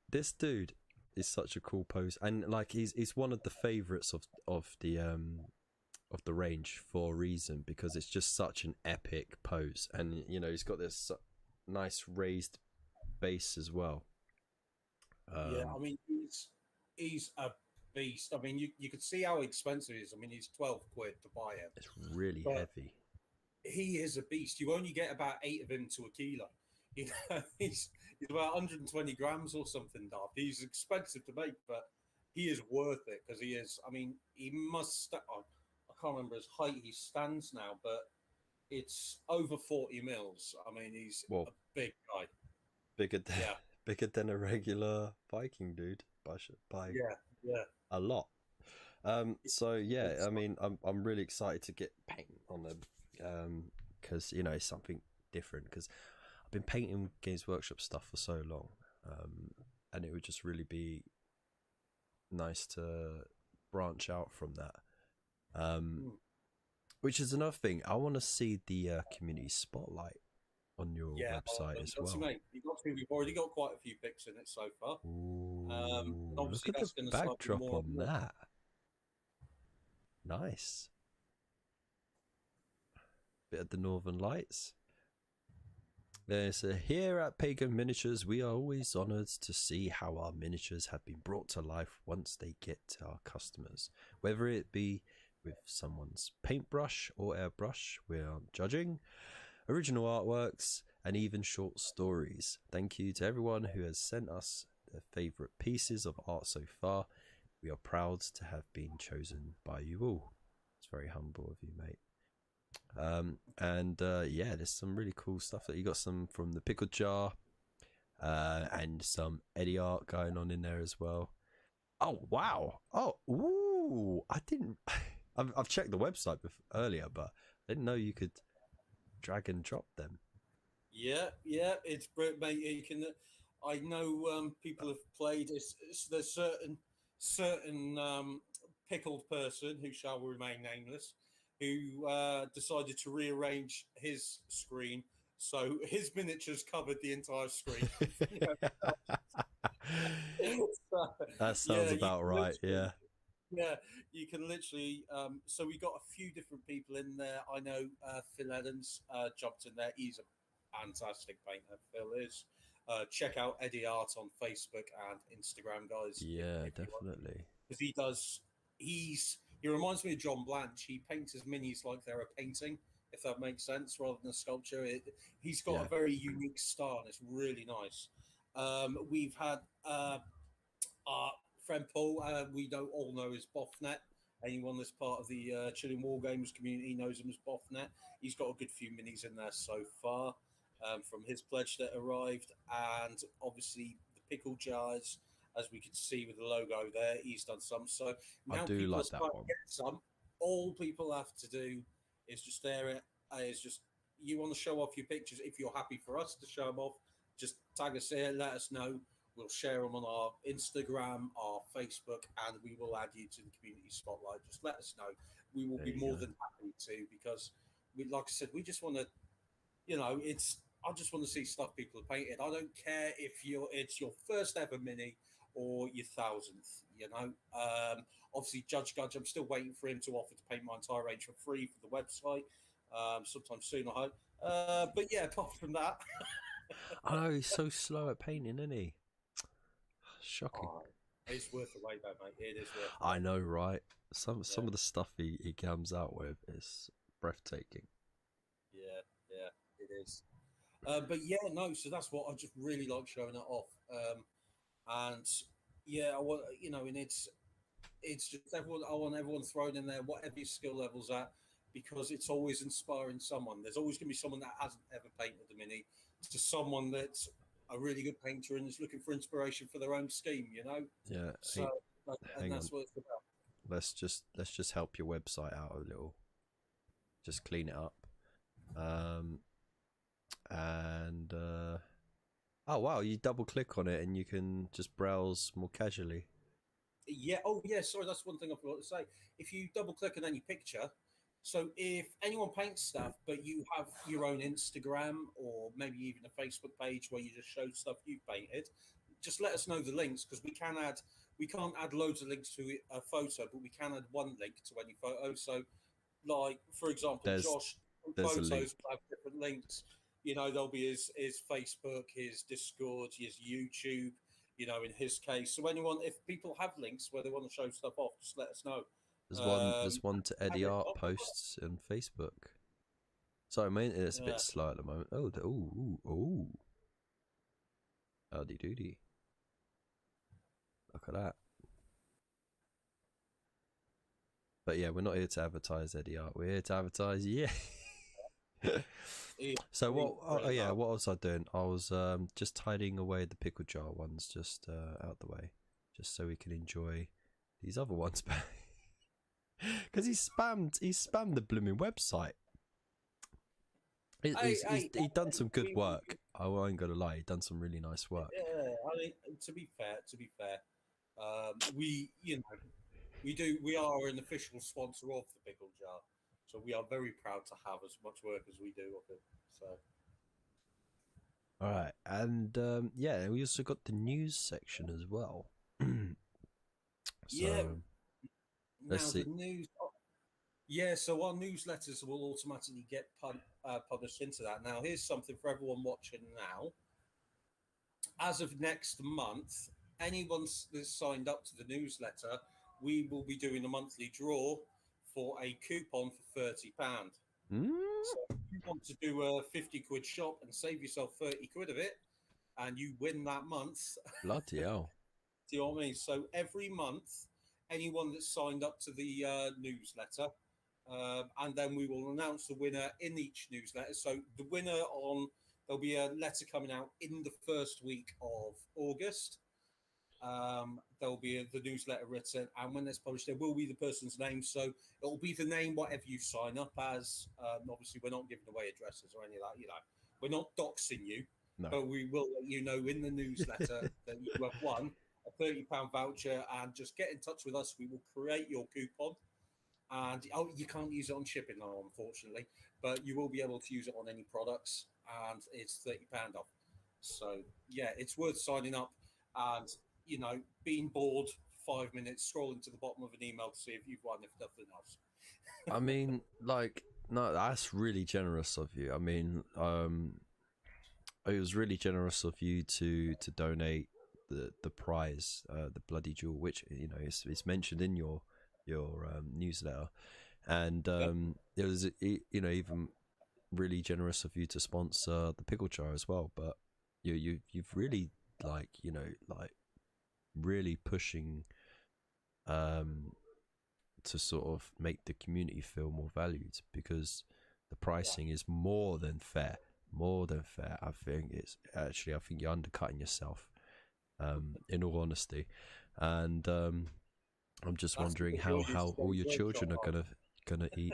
this dude is such a cool pose, and like he's one of the favorites of the range for a reason, because it's just such an epic pose, and you know, he's got this nice raised base as well. Yeah, I mean, he's a beast. I mean, you could see how expensive it is. I mean, he's 12 quid to buy him. It's really heavy. He is a beast. You only get about 8 of him to a kilo. You know, he's about 120 grams or something, daft. He's expensive to make, but he is worth it, because he is. I mean, he must. I can't remember his height. He stands now, but it's over 40 mils. I mean, he's a big guy. Bigger than a regular Viking dude by a lot. So yeah, I mean, I'm really excited to get paint on them, because you know, it's something different, because I've been painting Games Workshop stuff for so long, and it would just really be nice to branch out from that. Which is another thing, I want to see the community spotlight on your website as well. We've already got quite a few pics in it so far. Ooh, look at the backdrop on that. Nice. Bit of the Northern Lights. There's here at Pagan Miniatures, we are always honoured to see how our miniatures have been brought to life once they get to our customers. Whether it be with someone's paintbrush or airbrush, we are judging original artworks and even short stories. Thank you to everyone who has sent us their favourite pieces of art so far. We are proud to have been chosen by you all. It's very humble of you, mate. Yeah, there's some really cool stuff that you got, some from the pickle jar, and some Eddie art going on in there as well. Oh wow! Oh, ooh! I didn't. I've checked the website earlier, but I didn't know you could drag and drop them. Yeah, it's great, mate. You can. I know people have played. There's certain pickled person who shall remain nameless, who decided to rearrange his screen so his miniatures covered the entire screen. So, That sounds yeah, about right. Yeah. yeah, you can literally. So we got a few different people in there. I know Phil Evans jumped in there. He's a fantastic painter. Phil is. Check out Eddie Art on Facebook and Instagram, guys. Yeah, definitely. Because he does. He reminds me of John Blanche. He paints his minis like they're a painting, if that makes sense, rather than a sculpture. He's got Yeah. a very unique style, and it's really nice. We've had our friend Paul, we don't all know as Boffnet. Anyone that's part of the Chilling War Games community knows him as Boffnet. He's got a good few minis in there so far from his pledge that arrived. And obviously the pickle jars, as we could see with the logo there, he's done some. So now I do people like are that starting one. to get some. All people have to do is just stare at is just you want to show off your pictures. If you're happy for us to show them off, just tag us here, let us know. We'll share them on our Instagram, our Facebook, and we will add you to the community spotlight. Just let us know. We will be more than happy to, because we, like I said, we just want to, I just want to see stuff people have painted. I don't care if it's your first ever mini or your thousandth. Obviously, Judge Gudge, I'm still waiting for him to offer to paint my entire range for free for the website. Sometime soon, I hope. But yeah, apart from that. I know, he's so slow at painting, isn't he? Shocking. Oh, it's worth the wait, though, mate. It is worth. I know, right? Some of the stuff he comes out with is breathtaking. Yeah, it is. But yeah, no. So that's what I just really like showing it off. And yeah, I want and it's just everyone. I want everyone thrown in there, whatever your skill level's at, because it's always inspiring someone. There's always going to be someone that hasn't ever painted a mini to someone that's a really good painter and is looking for inspiration for their own scheme. Yeah. So and that's what it's about. Let's just help your website out a little. Just clean it up. Oh wow, you double click on it and you can just browse more casually. Yeah. Oh yeah. Sorry, that's one thing I forgot to say. If you double click on any picture, so if anyone paints stuff, but you have your own Instagram or maybe even a Facebook page where you just show stuff you've painted, just let us know the links, because we can't add loads of links to a photo, but we can add one link to any photo. So, like for example, Josh photos will have different links. There'll be his Facebook, his Discord, his YouTube. In his case. So if people have links where they want to show stuff off, just let us know. There's one to Eddie Art posts on Facebook. Sorry, mate, it's a bit slow at the moment. Oh. Howdy doody. Look at that. But yeah, we're not here to advertise Eddie Art. We're here to advertise So what was I doing? I was just tidying away the pickle jar ones just out the way, just so we can enjoy these other ones back. Because he spammed the blooming website. He's done some good work. I ain't gonna lie, he's done some really nice work. Yeah, I mean, to be fair, we are an official sponsor of the pickle jar, so we are very proud to have as much work as we do of it. So, all right, and we also got the news section as well. Let's see. The news. Yeah, so our newsletters will automatically get published into that. Now, here's something for everyone watching now. As of next month, anyone that's signed up to the newsletter, we will be doing a monthly draw for a coupon for £30. So if you want to do a 50 quid shop and save yourself 30 quid of it, and you win that month. Bloody hell. Do you know what I mean? So every month, anyone that's signed up to the newsletter, and then we will announce the winner in each newsletter. So the winner there'll be a letter coming out in the first week of August. There'll be the newsletter written, and when it's published, there will be the person's name. So it'll be the name, whatever you sign up as. Obviously, we're not giving away addresses or any of that. We're not doxing you. No. But we will let you know in the newsletter that you have won a £30 voucher, and just get in touch with us. We will create your coupon. And you can't use it on shipping now, unfortunately, but you will be able to use it on any products, and it's £30 off. So yeah, it's worth signing up, and being bored for 5 minutes, scrolling to the bottom of an email to see if you've won, if nothing else. I mean, like, no, that's really generous of you. I mean, it was really generous of you to donate the prize, the bloody jewel, which it's mentioned in your newsletter, and it was even really generous of you to sponsor the pickle jar as well. But you've really really pushing to sort of make the community feel more valued, because the pricing is more than fair. I think you're undercutting yourself, in all honesty, and I'm just wondering how all your children are gonna eat.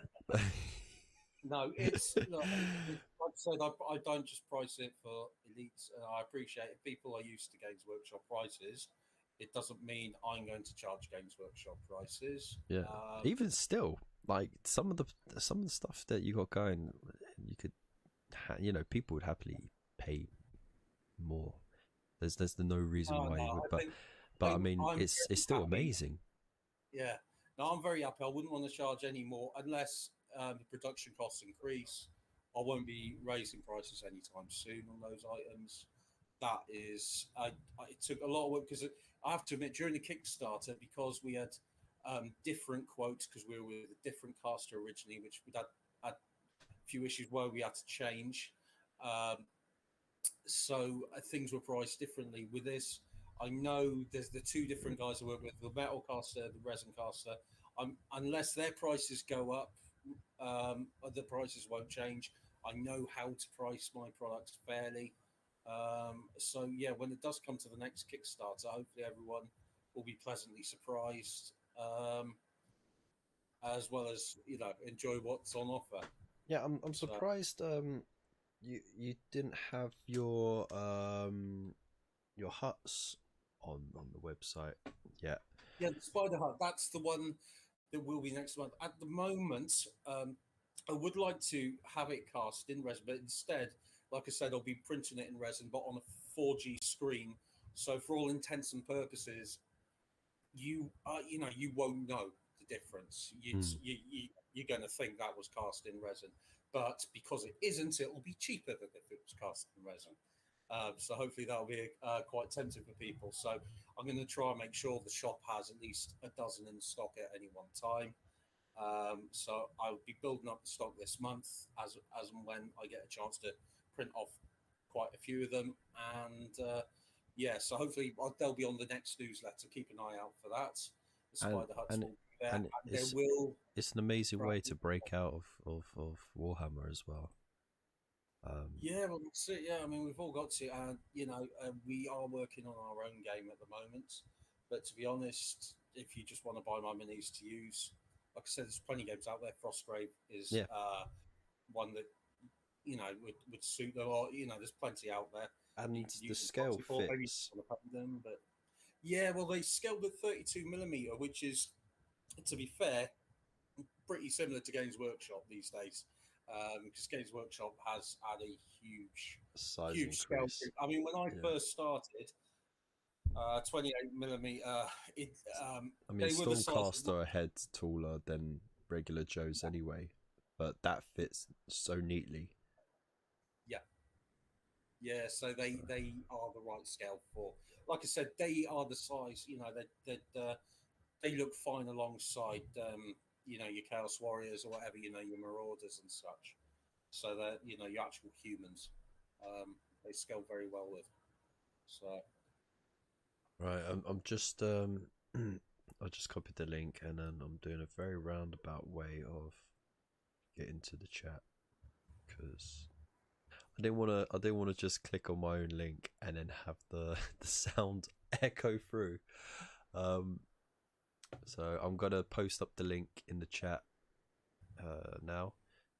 No, it's like I said, I don't just price it for elites. I appreciate if people are used to Games Workshop prices. It doesn't mean I'm going to charge Games Workshop prices. Yeah, even still, like some of the stuff that you got going, you could, people would happily pay more. There's no reason why you would, but I mean, it's still happy. Amazing. Yeah, no, I'm very happy. I wouldn't want to charge any more unless the production costs increase. I won't be raising prices anytime soon on those items. That is, it took a lot of work, because I have to admit, during the Kickstarter, because we had different quotes, because we were with a different caster originally, which we had a few issues where we had to change. So things were priced differently. With this, I know there's the two different guys I work with, the metal caster, the resin caster. Unless their prices go up, the prices won't change. I know how to price my products fairly. So yeah, when it does come to the next Kickstarter, hopefully everyone will be pleasantly surprised, as well as enjoy what's on offer. Yeah, I'm surprised. You didn't have your huts on the website yet. Yeah, the spider hut. That's the one that will be next month. At the moment, I would like to have it cast in resin, but instead, like I said, I'll be printing it in resin, but on a 4G screen. So for all intents and purposes, you won't know the difference. You're going to think that was cast in resin, but because it isn't, it will be cheaper than if it was cast in resin. So hopefully that'll be quite tempting for people. So I'm going to try and make sure the shop has at least a dozen in stock at any one time. So I'll be building up the stock this month as and when I get a chance to print off quite a few of them. And yeah, so hopefully they'll be on the next newsletter. Keep an eye out for that. The Spider Huts will be there. And it's an amazing way to break out of Warhammer as well. Yeah, well, that's it. Yeah, I mean, we've all got to, we are working on our own game at the moment. But to be honest, if you just want to buy my minis to use, like I said, there's plenty of games out there. Frostgrave is one that would suit them. Or there's plenty out there. And the scale fits. Them, but yeah, well, they scaled at 32mm, which is, to be fair, pretty similar to Games Workshop these days. Because Games Workshop has had a huge scale. I mean, when I first started, 28mm. I mean, Stormcaster are heads taller than regular Joes anyway, but that fits so neatly. Yeah, so they are the right scale for. Like I said, they are the size. They look fine alongside. Your Chaos Warriors or whatever, your Marauders and such. So that your actual humans, they scale very well with. So, right, I'm just I just copied the link, and then I'm doing a very roundabout way of getting to the chat, because I didn't want to just click on my own link and then have the sound echo through. So I'm gonna post up the link in the chat now.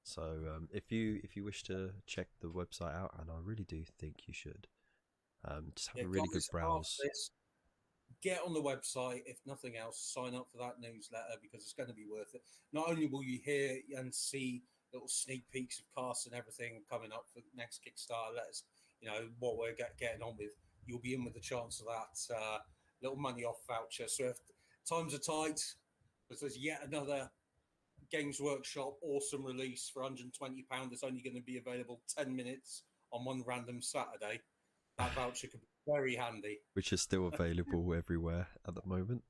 So if you wish to check the website out, and I really do think you should, just have a really good browse. Get on the website, if nothing else, sign up for that newsletter because it's going to be worth it. Not only will you hear and see little sneak peeks of casts and everything coming up for the next Kickstarter, let us, what we're getting on with, you'll be in with the chance of that little money off voucher. So if times are tight, because there's yet another Games Workshop awesome release for £120 that's only going to be available 10 minutes on one random Saturday, that voucher could be very handy. Which is still available everywhere at the moment.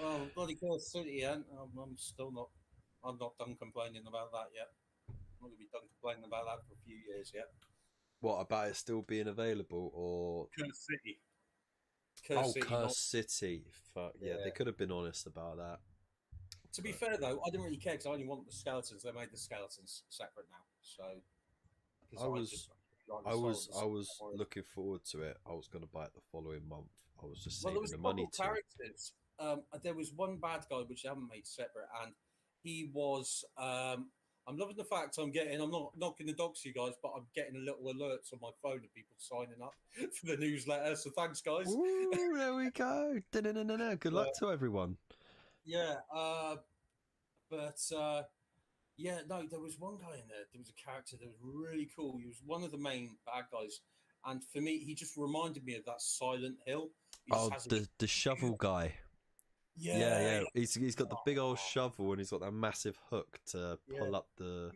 Well, bloody Curse City, I'm not done complaining about that yet. I'm not going to be done complaining about that for a few years yet. What, about it still being available, or Curse City? Curse City. Fuck yeah, they could have been honest about that. To be fair though, I didn't really care because I only want the skeletons. They made the skeletons separate now, so I was looking forward to it. I was going to buy it the following month. I was just saving the money to. Characters. There was one bad guy which they haven't made separate, and he was. I'm loving the fact I'm not going to dox you guys, but I'm getting little alerts on my phone of people signing up for the newsletter. So thanks, guys. Ooh, there we go. Good luck to everyone. Yeah, there was one guy in there. There was a character that was really cool. He was one of the main bad guys, and for me, he just reminded me of that Silent Hill. The shovel guy. Yeah. He's got the big old shovel, and he's got that massive hook to pull up the.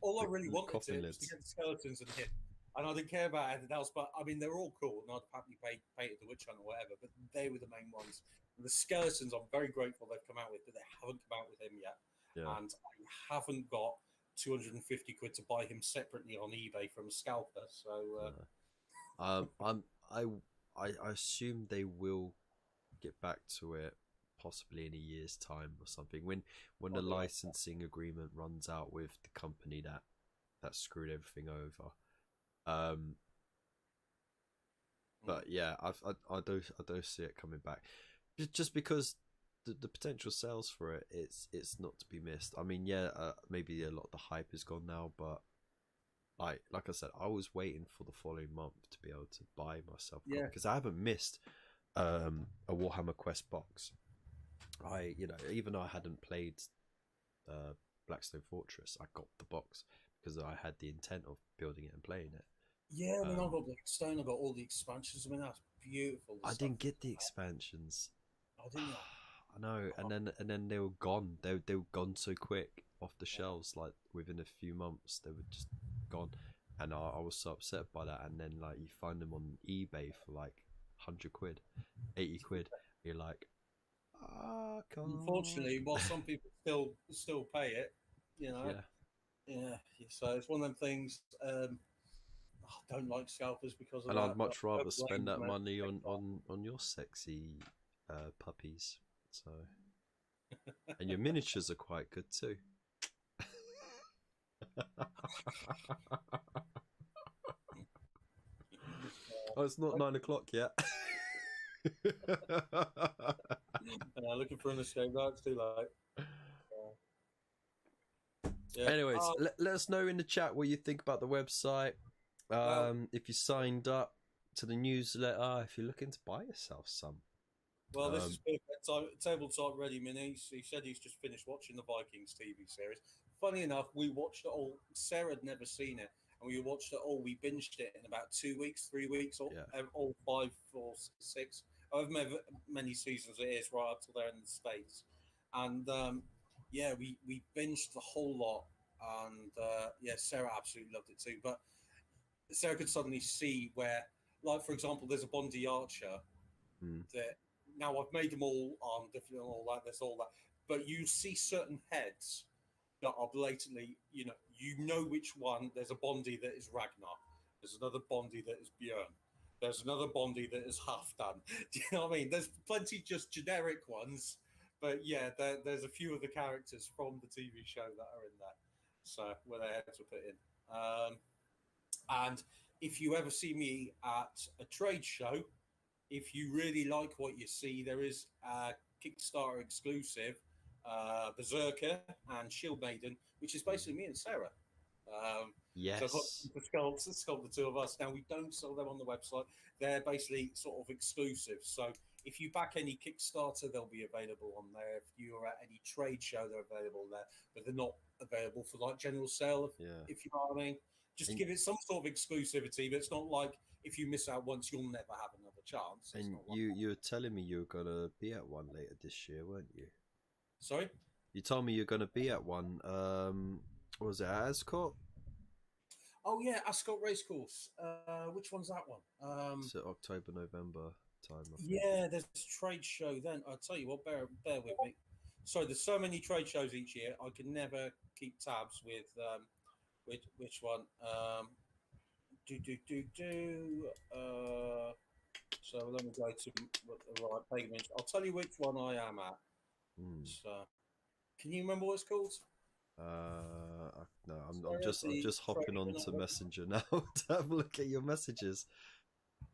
All I really wanted was to get the skeletons and hit, and I didn't care about anything else. But I mean, they're all cool, and I'd happily painted the witch hunt or whatever. But they were the main ones. And the skeletons, I'm very grateful they've come out with, but they haven't come out with him yet. Yeah. And I haven't got 250 quid to buy him separately on eBay from a scalper. So, I assume they will get back to it possibly in a year's time or something, when the licensing agreement runs out with the company that screwed everything over. But yeah, I do see it coming back, just because the potential sales for it's not to be missed. I mean, maybe a lot of the hype is gone now, but like I said, I was waiting for the following month to be able to buy myself, because I haven't missed a Warhammer Quest box. Even though I hadn't played Blackstone Fortress, I got the box because I had the intent of building it and playing it. Yeah, I mean, I got Blackstone, I got all the expansions. I mean, that's beautiful. I didn't get the expansions. Oh, didn't you? I know, and then they were gone. They were gone so quick off the shelves. Like within a few months, they were just gone, and I was so upset by that. And then you find them on eBay for 100 quid, 80 quid. You're like, unfortunately, while some people still pay it, Yeah. So it's one of them things. I don't like scalpers because of and that. I'd much rather spend that money on your sexy puppies. So, and your miniatures are quite good too. Oh, it's not 9 o'clock yet. Looking for an escape. That's too late. Anyways, let us know in the chat what you think about the website. If you signed up to the newsletter, if you're looking to buy yourself some. Well, this is perfect. Tabletop Ready Mini. He said he's just finished watching the Vikings TV series. Funny enough, we watched it all. Sarah had never seen it, and we watched it all. We binged it in about 2 weeks, 3 weeks, all 5 or 6, however many seasons it is, right up till they're in the States. And we binged the whole lot, and Sarah absolutely loved it too. But Sarah could suddenly see where, for example, there's a Bondi Archer that now I've made them all armed, different, all that. There's all that, but you see certain heads that are blatantly, you know which one. There's a Bondi that is Ragnar. There's another Bondi that is Björn. There's another Bondi that is Halfdan. Do you know what I mean? There's plenty just generic ones, but there's a few of the characters from the TV show that are in there. So where their heads were put in. And if you ever see me at a trade show, if you really like what you see, there is a Kickstarter exclusive Berserker, and Shield Maiden, which is basically me and Sarah. Yes. So I've got the sculpt the two of us. Now, we don't sell them on the website. They're basically sort of exclusive. So if you back any Kickstarter, they'll be available on there. If you're at any trade show, they're available there. But they're not available for like general sale, if you know what I mean. Just to give it some sort of exclusivity, but it's not like if you miss out once, you'll never have another chance. And you were telling me you were going to be at one later this year, weren't you? Sorry? You told me you're going to be at one. What was it, at Ascot? Oh, yeah, Ascot Racecourse. Which one's that one? It's October, November time. Yeah, there's a trade show then. I'll tell you what, bear with me. Sorry, there's so many trade shows each year, I can never keep tabs with which one. So let me go to the right page. I'll tell you which one I am at. So, can you remember what it's called? No, I'm just hopping onto Messenger now to have a look at your messages.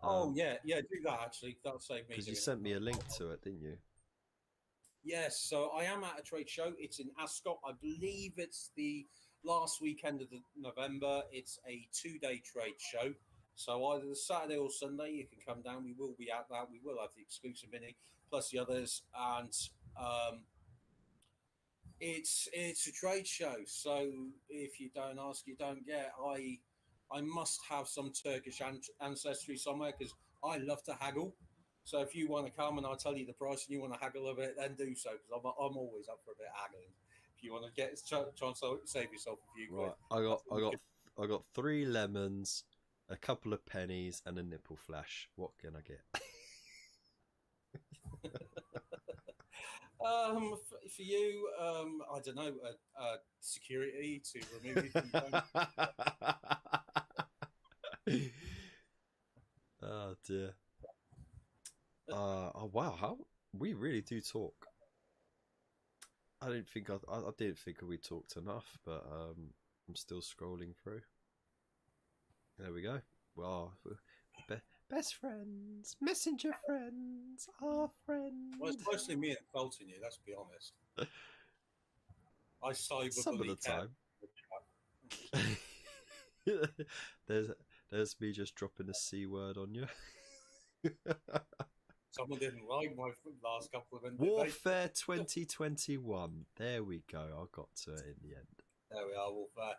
Yeah, do that actually. That'll save me. Because you sent me a link to it, didn't you? Yes, so I am at a trade show. It's in Ascot. I believe it's the last weekend of November. It's a 2-day trade show. So either the Saturday or Sunday, you can come down. We will be at that. We will have the exclusive mini plus the others, and it's a trade show. So if you don't ask, you don't get. I must have some Turkish ancestry somewhere because I love to haggle. So if you want to come and I tell you the price and you want to haggle a bit, then do so because I'm always up for a bit of haggling. If you want to try and save yourself a few quid. Right, I got 3 lemons, a couple of pennies, and a nipple flash. What can I get? For you, I don't know, security to remove you from Oh dear. Oh wow, how we really do talk. I didn't think we talked enough, but I'm still scrolling through. There we go. Well, best friends, messenger friends, our friends. Well, it's mostly me insulting you. Let's be honest. I cyberbully some of the time. There's me just dropping a C word on you. Someone didn't like my last couple of them. Warfare 2021. There we go. I got to it in the end. There we are, Warfare.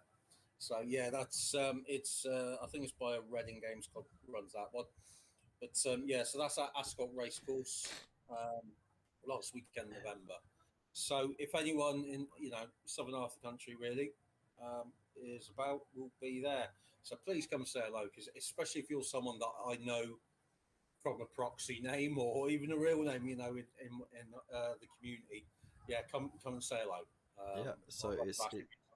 So yeah, that's it's I think it's by Reading Games Club runs that one. But yeah, so that's at Ascot Racecourse last weekend November. So if anyone in southern half of the country really is about, will be there. So please come say hello, because especially if you're someone that I know from a proxy name or even a real name, in the community, yeah, come and say hello. Yeah, so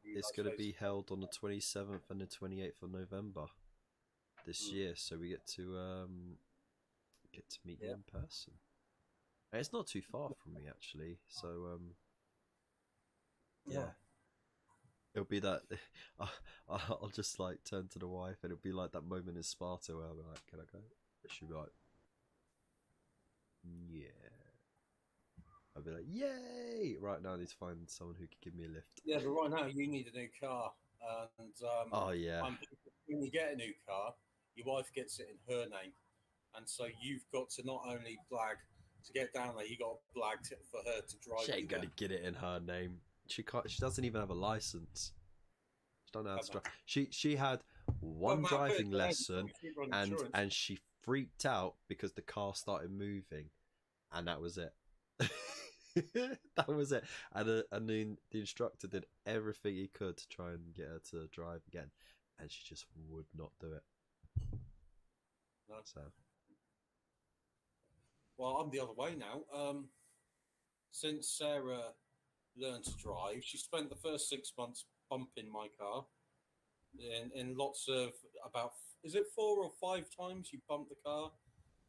it's going to be held on the 27th and the 28th of November this year, so we get to meet you in person. And it's not too far from me actually, so yeah. It'll be that I'll just like turn to the wife and it'll be like that moment in Sparta where I'll be like, can I go? She'll be like, yeah. I'll be like, yay! Right now I need to find someone who can give me a lift. Yeah, but right now you need a new car. And oh yeah. When you get a new car, your wife gets it in her name. And so you've got to not only blag to get down there, you got to blag for her to drive. She ain't gonna get it in her name. She can't. She doesn't even have a license. She don't know how to drive. She had one driving lesson, and she freaked out because the car started moving, and that was it. That was it. And the instructor did everything he could to try and get her to drive again, and she just would not do it. No. So. Well, I'm the other way now. Since Sarah learned to drive, she spent the first 6 months bumping my car in lots of is it 4 or 5 times you bumped the car?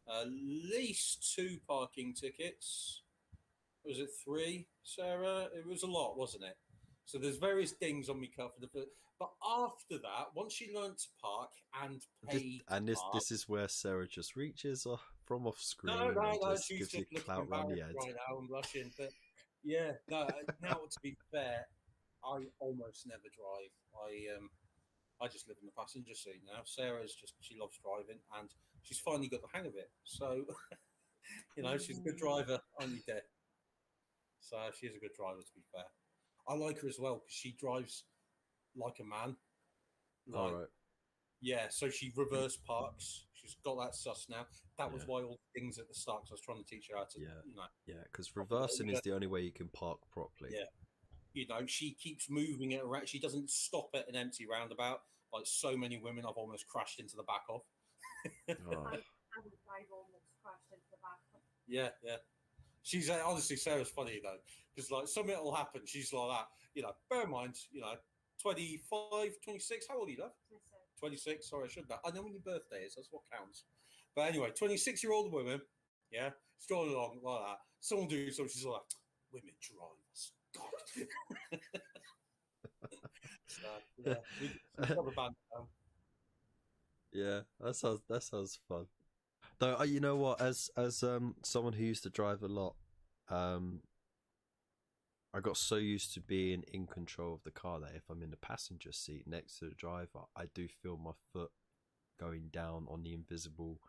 At least 2 parking tickets. Was it 3, Sarah? It was a lot, wasn't it? So there's various dings on my car for the first. But after that, once she learned to park and pay, this is where Sarah just reaches from off screen. No, and just she's gives you just clout looking round the head. right now and blushing. But Yeah. No. Now, to be fair, I almost never drive. I just live in the passenger seat now. Sarah's just she loves driving, and she's finally got the hang of it. So she's a good driver, aren't you, Dad? So she is a good driver, to be fair. I like her as well because she drives like a man. All Like, right. yeah, so she reverse parks. She's got that sus now. That was Yeah. why all the things at the start. 'Cause I was trying to teach her how to, Yeah. you know, Yeah. Because reversing is the only way you can park properly. yeah. She keeps moving it around. She doesn't stop at an empty roundabout like so many women I've almost crashed into the back of. Oh. I've almost crashed into the back. Yeah, yeah. She's honestly, Sarah's funny though, because like something will happen. She's like that. Bear in mind, 25, 26. How old are you, love? 26. Sorry, I should know. I know when your birthday is. That's what counts. But anyway, 26-year-old woman. Yeah, strolling along like that. Someone do something. She's like, women drivers. God. So, yeah, we have a band now. Yeah, that sounds fun. Though, you know what? As someone who used to drive a lot, I got so used to being in control of the car that if I'm in the passenger seat next to the driver, I do feel my foot going down on the invisible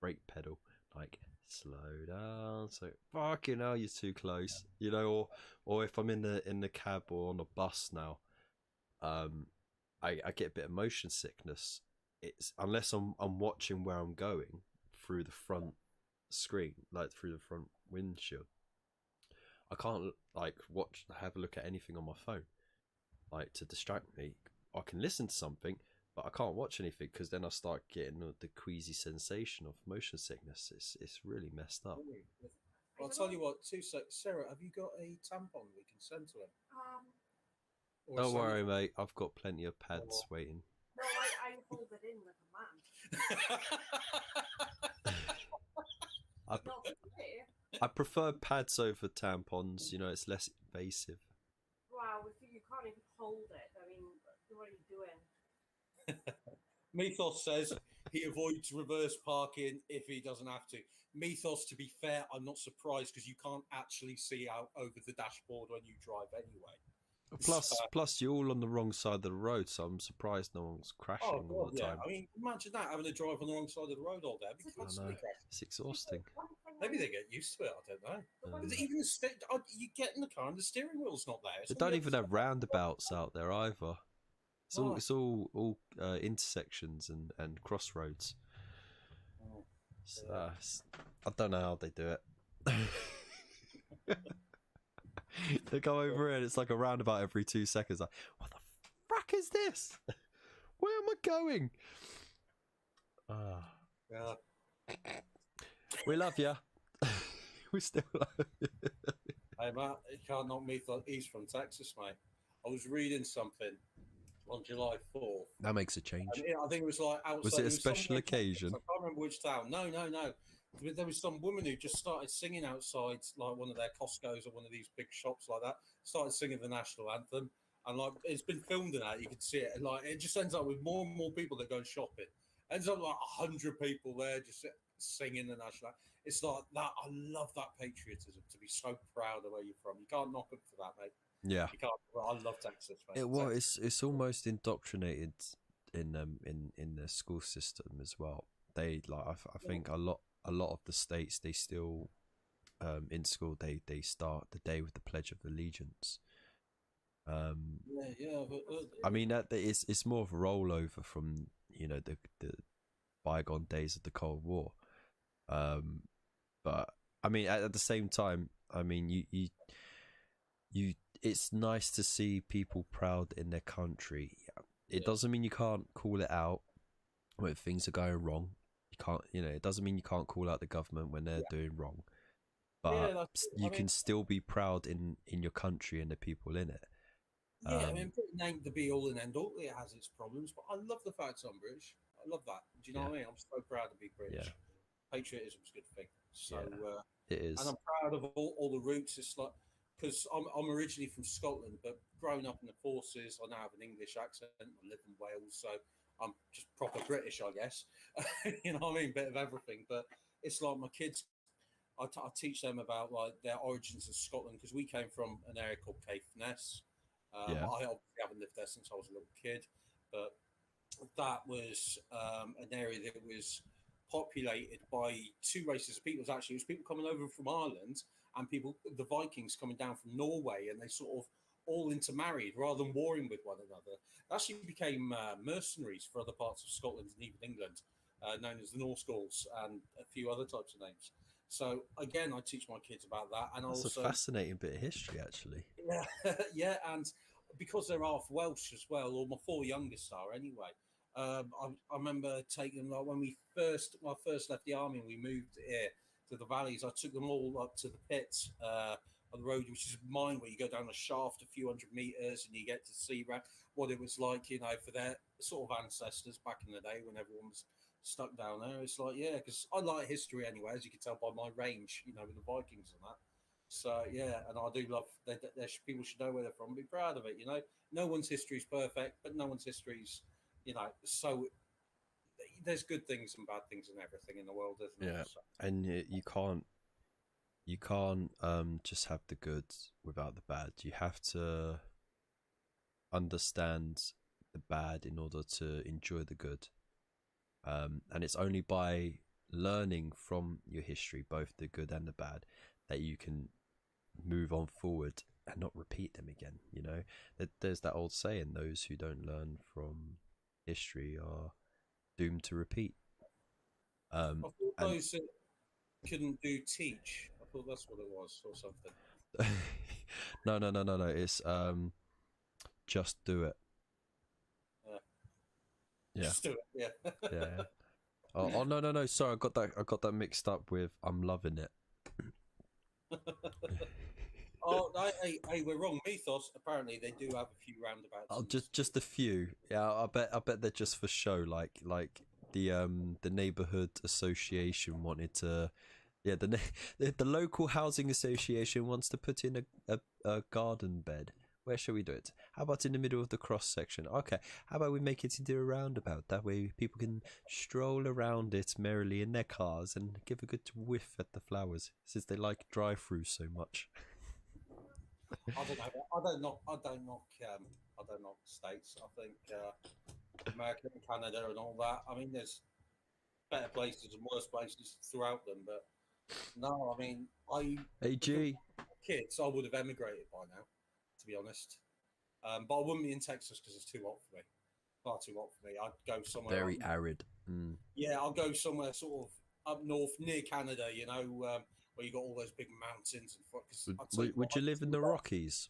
brake pedal, like slow down. So fucking hell, you're too close, or if I'm in the cab or on a bus now, I get a bit of motion sickness. It's unless I'm watching where I'm going through the front screen, like through the front windshield. I can't have a look at anything on my phone, like to distract me. I can listen to something, but I can't watch anything because then I start getting the queasy sensation of motion sickness. It's really messed up. Well, I'll tell you what, Sarah, have you got a tampon we can send to him? Don't worry, mate. I've got plenty of pads waiting. No, I hold it in like a man. Not today. I prefer pads over tampons. It's less invasive. Wow, if you can't even hold it, I mean, what are you doing? Mythos says he avoids reverse parking if he doesn't have to. Mythos, to be fair, I'm not surprised because you can't actually see out over the dashboard when you drive anyway. Plus, you're all on the wrong side of the road, so I'm surprised no one's crashing all the time. I mean, imagine that, having to drive on the wrong side of the road all day. It's exhausting. Maybe they get used to it. I don't know. Even you get in the car and the steering wheel's not there. They don't even have roundabouts out there either. It's all intersections and crossroads. So, I don't know how they do it. They go over it and it's like a roundabout every 2 seconds. Like, what the frack is this? Where am I going? Yeah. We love you. We still love you. Hey, Matt, you can't knock me. He's from Texas, mate. I was reading something on July 4th. That makes a change. I think it was like outside. Was it a special occasion? I can't remember which town. No. There was some woman who just started singing outside, like one of their Costco's or one of these big shops like that. Started singing the national anthem, and like it's been filmed in that. You can see it, and like it just ends up with more and more people that go shopping. Ends up like 100 people there just singing the national anthem. It's like that. I love that patriotism. To be so proud of where you're from, you can't knock them for that, mate. Yeah, you can't. I love Texas, mate. It's almost indoctrinated in the school system as well. They I think a lot of the states, they still in school they start the day with the Pledge of Allegiance. I mean that it's more of a rollover from the bygone days of the Cold War. But I mean at the same time, I mean you it's nice to see people proud in their country. It doesn't mean you can't call it out when things are going wrong. You can't, it doesn't mean you can't call out the government when they're doing wrong. But you can still be proud in your country and the people in it. Yeah, I mean, Britain ain't the be all and end all. It has its problems, but I love the fact I'm British. I love that. Do you know what I mean? I'm so proud to be British. Yeah. Patriotism's a good thing. So it is, and I'm proud of all the roots. It's like because I'm originally from Scotland, but growing up in the forces, I now have an English accent. I live in Wales, so I'm just proper British, I guess. You know what I mean? Bit of everything. But it's like my kids. I teach them about like their origins of Scotland, because we came from an area called Caithness. Yeah. I obviously haven't lived there since I was a little kid, but that was an area that was populated by two races of people. Actually, it was people coming over from Ireland and people, the Vikings coming down from Norway, and they sort of all intermarried rather than warring with one another. They actually became mercenaries for other parts of Scotland and even England, known as the Norse Gauls and a few other types of names. So again, I teach my kids about that, and That's also a fascinating bit of history, actually. yeah, yeah, and because they're half Welsh as well, or my four youngest are anyway. I remember taking them, like when when I first left the army and we moved here to the valleys. I took them all up to the pits on the road, which is mine, where you go down a shaft a few hundred meters and you get to see what it was like, you know, for their sort of ancestors back in the day when everyone was stuck down there. It's like, yeah, because I like history anyway, as you can tell by my range, you know, with the Vikings and that. So yeah, and I do love that. People should know where they're from, and be proud of it. You know, no one's history is perfect, but no one's history's, you know. So there's good things and bad things and everything in the world, isn't Yeah, there? So. and you can't just have the good without the bad. You have to understand the bad in order to enjoy the good. And it's only by learning from your history, both the good and the bad, that you can move on forward and not repeat them again. You know, there's that old saying, those who don't learn from history are doomed to repeat. I thought those that couldn't do teach. I thought that's what it was, or something. No. It's just do it. Yeah. Just do it. Yeah. Yeah. Oh no. Sorry, I got that mixed up with I'm loving it. Oh, hey, we're wrong. Mythos. Apparently, they do have a few roundabouts. Oh, just a few. Yeah, I bet they're just for show. Like the neighborhood association wanted to. Yeah, the local housing association wants to put in a garden bed. Where shall we do it? How about in the middle of the cross section? Okay. How about we make it into a roundabout? That way people can stroll around it merrily in their cars and give a good whiff at the flowers, since they like drive-throughs so much. I don't know. I don't knock states. I think America and Canada and all that. I mean, there's better places and worse places throughout them, but no, I mean, kids, I would have emigrated by now, to be honest. But I wouldn't be in Texas because it's too hot for me. Far too hot for me. I'd go somewhere very arid. Yeah, I'll go somewhere sort of up north near Canada, you know, where you got all those big mountains and. Would you live in the Rockies?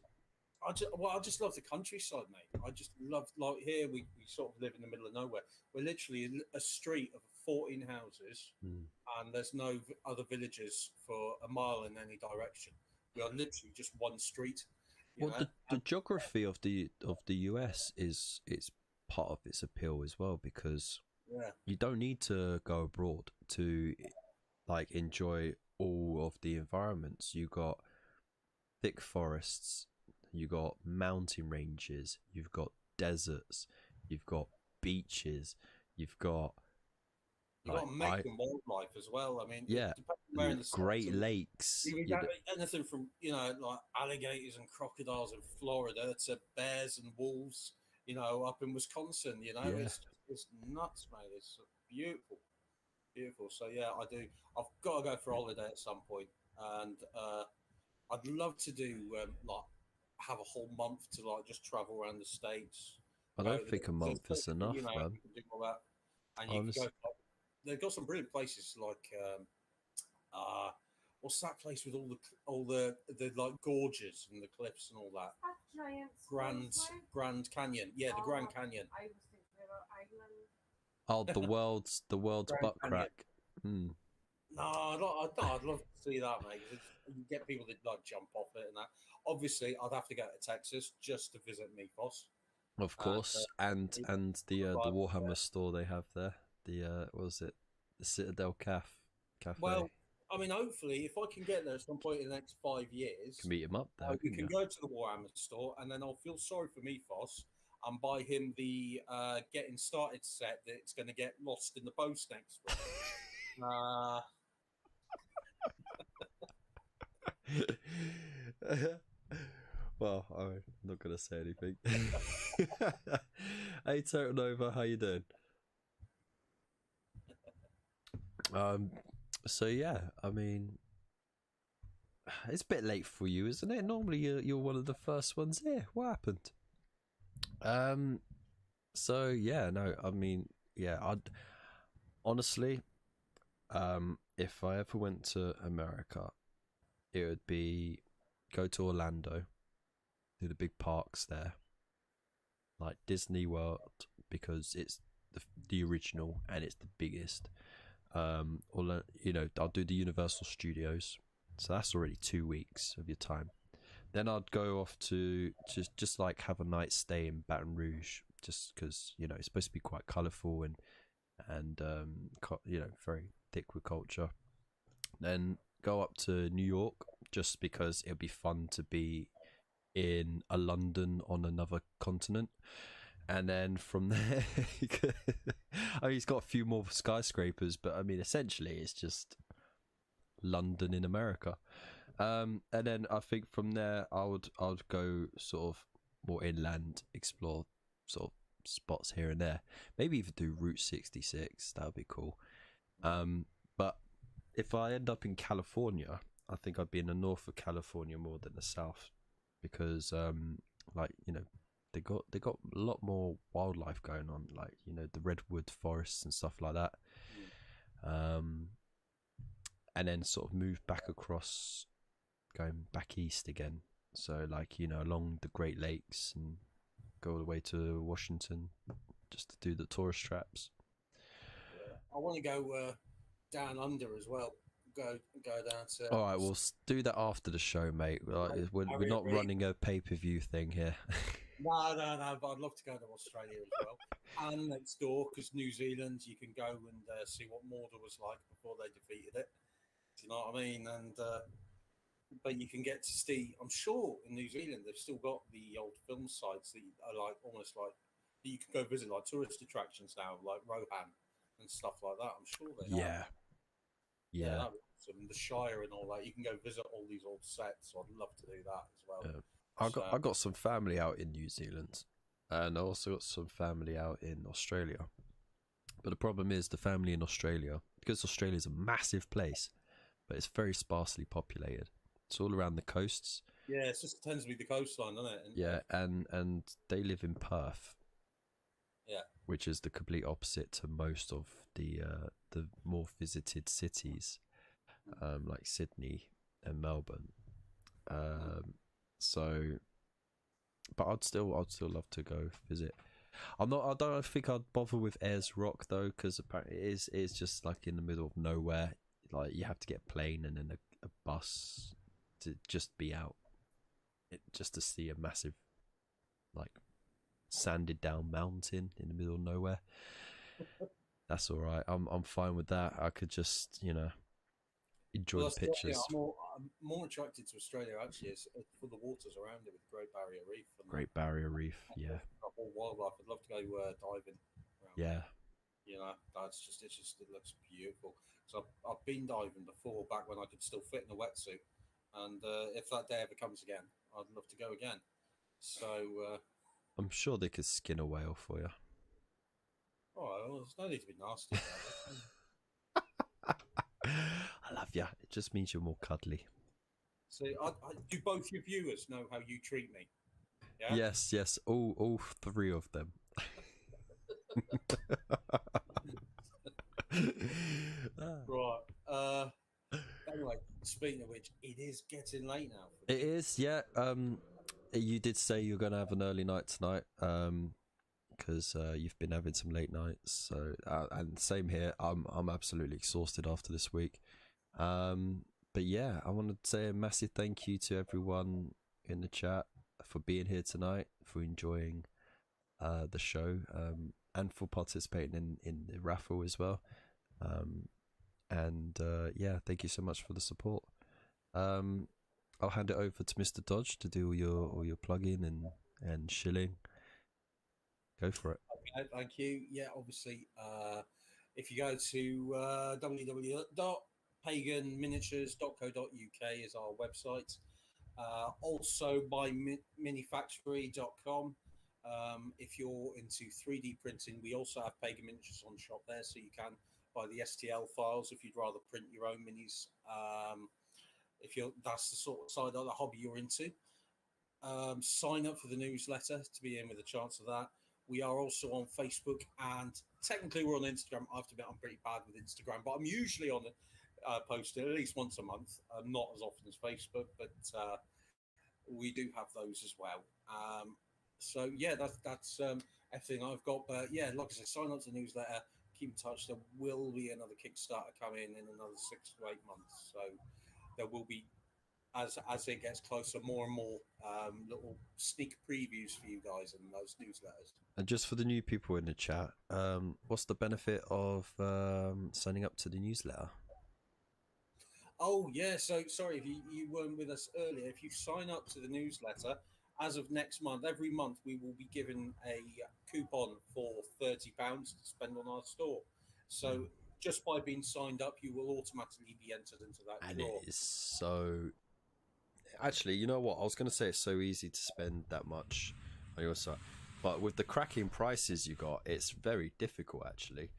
I just love the countryside, mate. I just love, like, here we sort of live in the middle of nowhere. We're literally a street of 14 houses, and there's no other villages for a mile in any direction. We are literally just one street. Well, the geography of the US is part of its appeal as well, because you don't need to go abroad to like enjoy all of the environments. You got thick forests, you got mountain ranges, you've got deserts, you've got beaches, you've got amazing wildlife as well. I mean, yeah, Great Lakes. You get anything from, you know, like alligators and crocodiles in Florida to bears and wolves, you know, up in Wisconsin. You know, it's nuts, mate. It's beautiful, beautiful. So yeah, I've got to go for a holiday at some point, and I'd love to do like have a whole month to like just travel around the States. I don't think a month is enough, you know, man. you can do all that, and you can go. They've got some brilliant places like what's that place with all the like gorges and the cliffs and all that? Grand Canyon. Yeah, the Grand Canyon. I was thinking about Ireland. Oh, the world's butt crack. No, I'd love to see that, mate. You get people that like jump off it and that. Obviously, I'd have to go to Texas just to visit Mythos. Of course, and the Warhammer store they have there. The what was it? The Citadel Cafe. Well, I mean, hopefully, if I can get there at some point in the next 5 years, you can meet him up there. You can go to the Warhammer store, and then I'll feel sorry for Mythos and buy him the getting started set that's going to get lost in the post next week. Well, I'm not gonna say anything. Hey, Total Nova, how you doing? So yeah, I mean, it's a bit late for you, isn't it? Normally you're one of the first ones here. What happened? So yeah, no, I mean, yeah, I'd honestly, if I ever went to America, it would be go to Orlando, do the big parks there, like Disney World, because it's the original and it's the biggest. Or I'll do the Universal Studios, so that's already 2 weeks of your time. Then I'd go off to just like have a night stay in Baton Rouge, just because it's supposed to be quite colourful and very thick with culture. Then go up to New York, just because it'd be fun to be in a London on another continent. And then from there, I mean, he's got a few more skyscrapers, but I mean, essentially, it's just London in America. And then I think from there, I would go sort of more inland, explore sort of spots here and there. Maybe even do Route 66. That would be cool. But if I end up in California, I think I'd be in the north of California more than the south, because they got a lot more wildlife going on, like the redwood forests and stuff like that. And then sort of move back across, going back east again. So like along the Great Lakes and go all the way to Washington, just to do the tourist traps. I want to go down under as well. Go down to. All right, we'll do that after the show, mate. We're not running a pay-per-view thing here. No, but I'd love to go to Australia as well. And next door, because New Zealand, you can go and see what Mordor was like before they defeated it. Do you know what I mean? And but you can get to see, I'm sure in New Zealand, they've still got the old film sites that are like almost like you can go visit, like tourist attractions now, like Rohan and stuff like that. I'm sure they have. Yeah. Awesome. The Shire and all that. You can go visit all these old sets. So I'd love to do that as well. I got some family out in New Zealand, and I also got some family out in Australia. But the problem is the family in Australia, because Australia is a massive place, but it's very sparsely populated. It's all around the coasts. Yeah, it just tends to be the coastline, doesn't it? And they live in Perth. Yeah, which is the complete opposite to most of the more visited cities, like Sydney and Melbourne. So, but I'd still love to go visit. I don't think I'd bother with Ayers Rock though, because apparently it is just like in the middle of nowhere. Like you have to get a plane and then a bus to just be out, just to see a massive like sanded down mountain in the middle of nowhere. That's all right. I'm fine with that. I could just enjoy the pictures. I'm more attracted to Australia actually is for the waters around it with Great Barrier Reef. Great Barrier Reef, yeah. All wildlife. I'd love to go diving. Yeah. It looks beautiful. So I've been diving before, back when I could still fit in a wetsuit, and if that day ever comes again, I'd love to go again. So I'm sure they could skin a whale for you. Oh, well, there's no need to be nasty. I love you. It just means you're more cuddly. See, do both your viewers know how you treat me? Yeah? Yes. All three of them. Right. Anyway, speaking of which, it is getting late now. It is, yeah. You did say you're going to have an early night tonight, because you've been having some late nights. So, and same here. I'm absolutely exhausted after this week. But yeah, I want to say a massive thank you to everyone in the chat for being here tonight, for enjoying the show, and for participating in the raffle as well. Yeah, thank you so much for the support. I'll hand it over to Mr. Dodge to do all your plug-in and shilling. Go for it. Okay, thank you. Yeah, obviously, if you go to paganminiatures.co.uk is our website. Also myminifactory.com. If you're into 3D printing, we also have Pagan Miniatures on shop there, so you can buy the STL files if you'd rather print your own minis. If that's the sort of side of the hobby you're into. Sign up for the newsletter to be in with a chance of that. We are also on Facebook, and technically we're on Instagram. I have to admit I'm pretty bad with Instagram, but I'm usually on it, posted at least once a month. Not as often as Facebook, but we do have those as well. So yeah, that's everything I've got. But yeah, like I said, sign up to the newsletter. Keep in touch. There will be another Kickstarter coming in another 6 to 8 months. So there will be, as it gets closer, more and more little sneak previews for you guys in those newsletters. And just for the new people in the chat, what's the benefit of signing up to the newsletter? Oh yeah, so sorry if you weren't with us earlier. If you sign up to the newsletter, as of next month, every month we will be given a coupon for £30 to spend on our store. So just by being signed up, you will automatically be entered into that and draw. It is so... Actually, you know what? I was going to say it's so easy to spend that much on your site, but with the cracking prices you got, it's very difficult actually,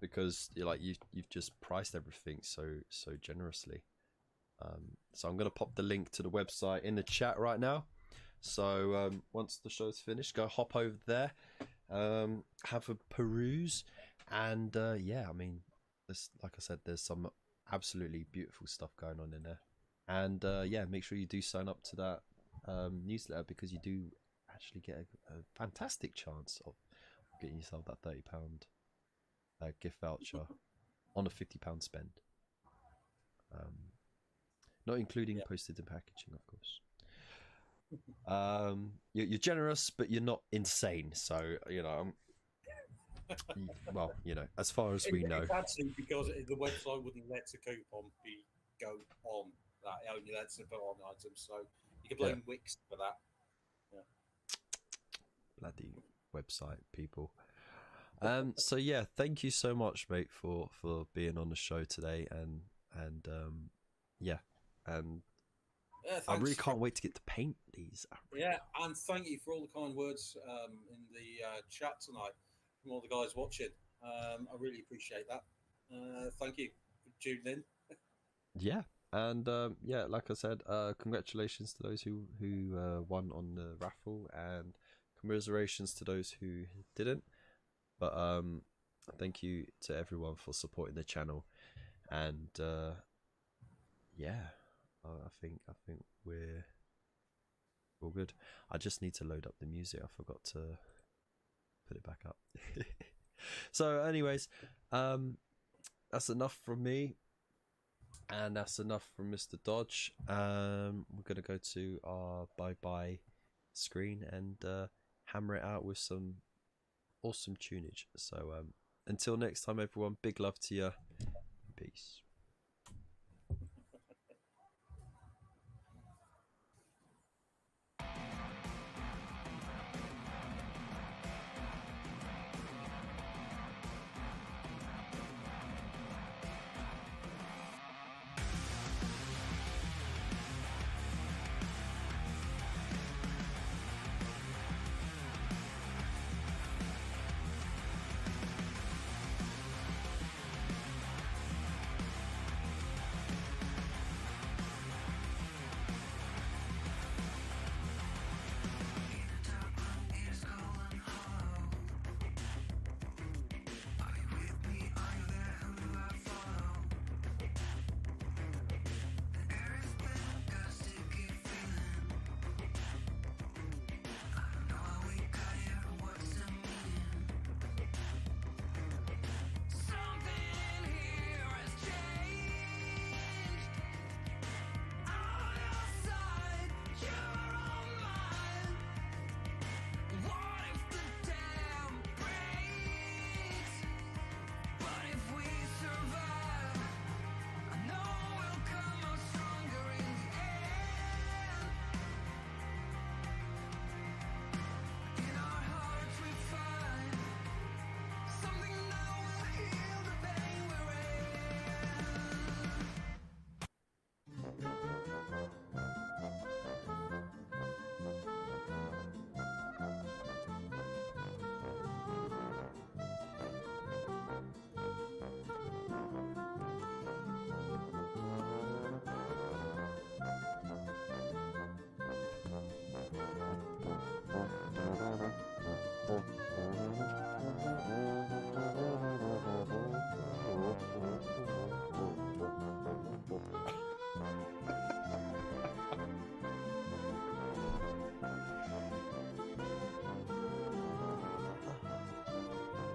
because you've just priced everything so generously. So I'm going to pop the link to the website in the chat right now. So once the show's finished, go hop over there, have a peruse, and yeah, I mean, like I said, there's some absolutely beautiful stuff going on in there. And yeah, make sure you do sign up to that newsletter, because you do actually get a fantastic chance of getting yourself that £30 gift voucher on a £50 spend. Not including postage and packaging, of course. You're generous, but you're not insane. So, you know, well, you know, as far as we know. It's actually because the website wouldn't let the coupon go on. That it only lets it put on items, so you can blame Wix for that. Yeah. Bloody website people. So yeah, thank you so much, mate, for being on the show today, and yeah, and I really can't wait to get to paint these. Yeah, and thank you for all the kind words in the chat tonight from all the guys watching. I really appreciate that. Thank you for tuning in. Yeah. And yeah, like I said, congratulations to those who won on the raffle, and commiserations to those who didn't. But thank you to everyone for supporting the channel, and yeah, I think we're all good. I just need to load up the music. I forgot to put it back up. So, anyways, that's enough from me. And that's enough from Mr. Dodge. We're going to go to our bye-bye screen and hammer it out with some awesome tunage. So until next time, everyone, big love to you. Peace.